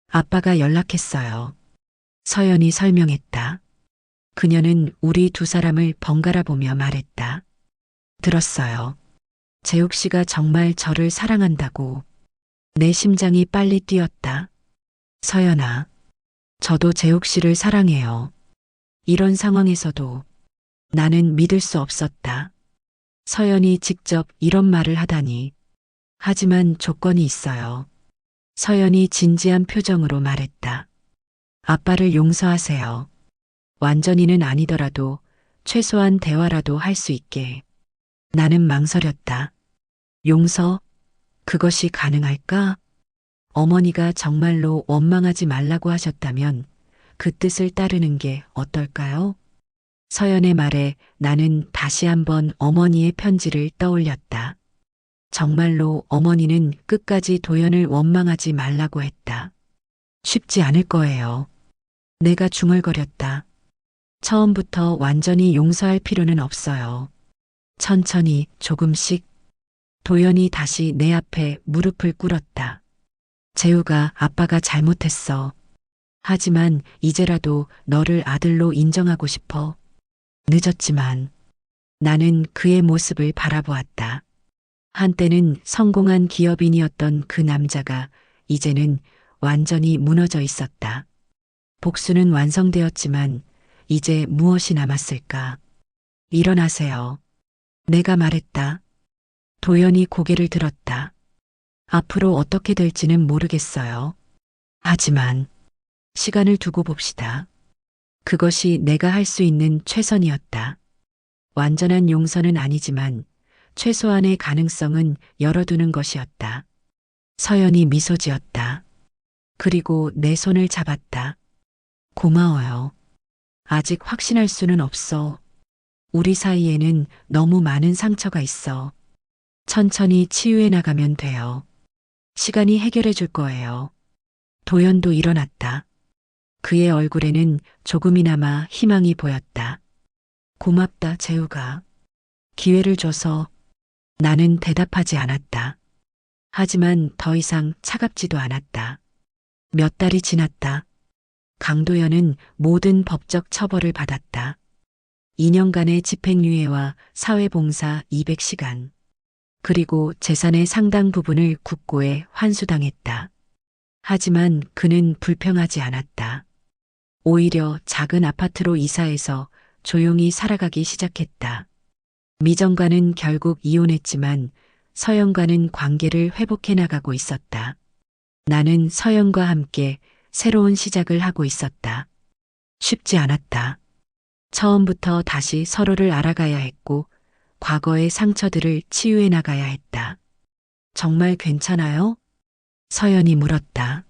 아빠가 연락했어요. 서연이 설명했다. 그녀는 우리 두 사람을 번갈아 보며 말했다. 들었어요. 재욱 씨가 정말 저를 사랑한다고. 내 심장이 빨리 뛰었다. 서연아, 저도 재욱 씨를 사랑해요. 이런 상황에서도 나는 믿을 수 없었다. 서연이 직접 이런 말을 하다니. 하지만 조건이 있어요. 서연이 진지한 표정으로 말했다. 아빠를 용서하세요. 완전히는 아니더라도 최소한 대화라도 할 수 있게. 나는 망설였다. 용서? 그것이 가능할까? 어머니가 정말로 원망하지 말라고 하셨다면 그 뜻을 따르는 게 어떨까요? 서연의 말에 나는 다시 한번 어머니의 편지를 떠올렸다. 정말로 어머니는 끝까지 도연을 원망하지 말라고 했다. 쉽지 않을 거예요. 내가 중얼거렸다. 처음부터 완전히 용서할 필요는 없어요. 천천히 조금씩. 도연이 다시 내 앞에 무릎을 꿇었다. 재우가 아빠가 잘못했어. 하지만 이제라도 너를 아들로 인정하고 싶어. 늦었지만 나는 그의 모습을 바라보았다. 한때는 성공한 기업인이었던 그 남자가 이제는 완전히 무너져 있었다. 복수는 완성되었지만 이제 무엇이 남았을까? 일어나세요. 내가 말했다. 도연이 고개를 들었다. 앞으로 어떻게 될지는 모르겠어요. 하지만 시간을 두고 봅시다. 그것이 내가 할 수 있는 최선이었다. 완전한 용서는 아니지만 최소한의 가능성은 열어두는 것이었다. 서연이 미소 지었다. 그리고 내 손을 잡았다. 고마워요. 아직 확신할 수는 없어. 우리 사이에는 너무 많은 상처가 있어. 천천히 치유해 나가면 돼요. 시간이 해결해 줄 거예요. 도연도 일어났다. 그의 얼굴에는 조금이나마 희망이 보였다. 고맙다, 재우가. 기회를 줘서. 나는 대답하지 않았다. 하지만 더 이상 차갑지도 않았다. 몇 달이 지났다. 강도연은 모든 법적 처벌을 받았다. 2년간의 집행유예와 사회봉사 200시간. 그리고 재산의 상당 부분을 국고에 환수당했다. 하지만 그는 불평하지 않았다. 오히려 작은 아파트로 이사해서 조용히 살아가기 시작했다. 미정과는 결국 이혼했지만 서연과는 관계를 회복해 나가고 있었다. 나는 서연과 함께 새로운 시작을 하고 있었다. 쉽지 않았다. 처음부터 다시 서로를 알아가야 했고 과거의 상처들을 치유해 나가야 했다. 정말 괜찮아요? 서연이 물었다.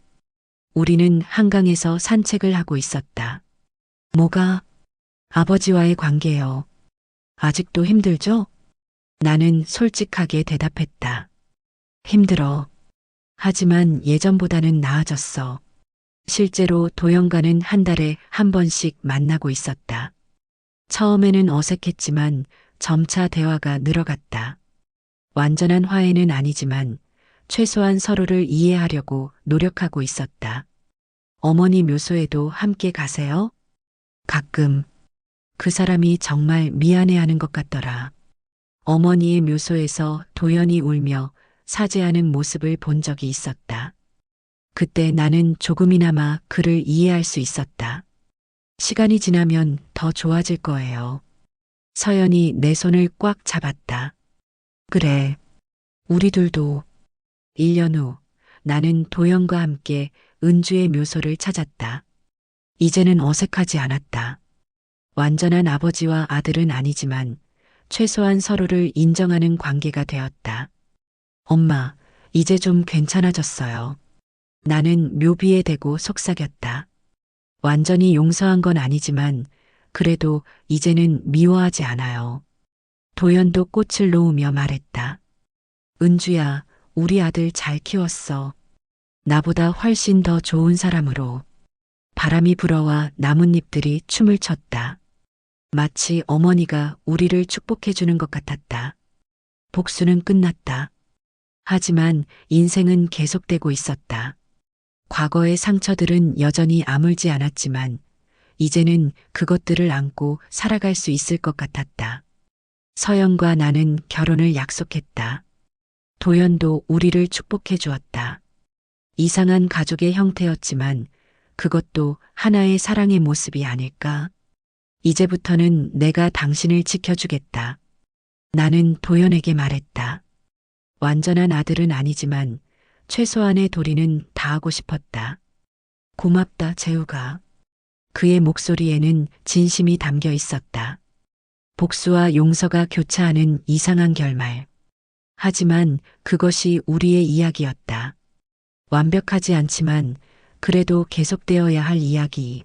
우리는 한강에서 산책을 하고 있었다. 뭐가? 아버지와의 관계요. 아직도 힘들죠? 나는 솔직하게 대답했다. 힘들어. 하지만 예전보다는 나아졌어. 실제로 도연과는 한 달에 한 번씩 만나고 있었다. 처음에는 어색했지만 점차 대화가 늘어갔다. 완전한 화해는 아니지만 최소한 서로를 이해하려고 노력하고 있었다. 어머니 묘소에도 함께 가세요? 가끔. 그 사람이 정말 미안해하는 것 같더라. 어머니의 묘소에서 도연이 울며 사죄하는 모습을 본 적이 있었다. 그때 나는 조금이나마 그를 이해할 수 있었다. 시간이 지나면 더 좋아질 거예요. 서연이 내 손을 꽉 잡았다. 그래, 우리 둘도. 1년 후 나는 도연과 함께 은주의 묘소를 찾았다. 이제는 어색하지 않았다. 완전한 아버지와 아들은 아니지만 최소한 서로를 인정하는 관계가 되었다. 엄마, 이제 좀 괜찮아졌어요. 나는 묘비에 대고 속삭였다. 완전히 용서한 건 아니지만 그래도 이제는 미워하지 않아요. 도연도 꽃을 놓으며 말했다. 은주야, 우리 아들 잘 키웠어. 나보다 훨씬 더 좋은 사람으로. 바람이 불어와 나뭇잎들이 춤을 췄다. 마치 어머니가 우리를 축복해 주는 것 같았다. 복수는 끝났다. 하지만 인생은 계속되고 있었다. 과거의 상처들은 여전히 아물지 않았지만 이제는 그것들을 안고 살아갈 수 있을 것 같았다. 서연과 나는 결혼을 약속했다. 도연도 우리를 축복해 주었다. 이상한 가족의 형태였지만 그것도 하나의 사랑의 모습이 아닐까? 이제부터는 내가 당신을 지켜주겠다. 나는 도연에게 말했다. 완전한 아들은 아니지만 최소한의 도리는 다하고 싶었다. 고맙다, 재우가. 그의 목소리에는 진심이 담겨 있었다. 복수와 용서가 교차하는 이상한 결말. 하지만 그것이 우리의 이야기였다. 완벽하지 않지만 그래도 계속되어야 할 이야기.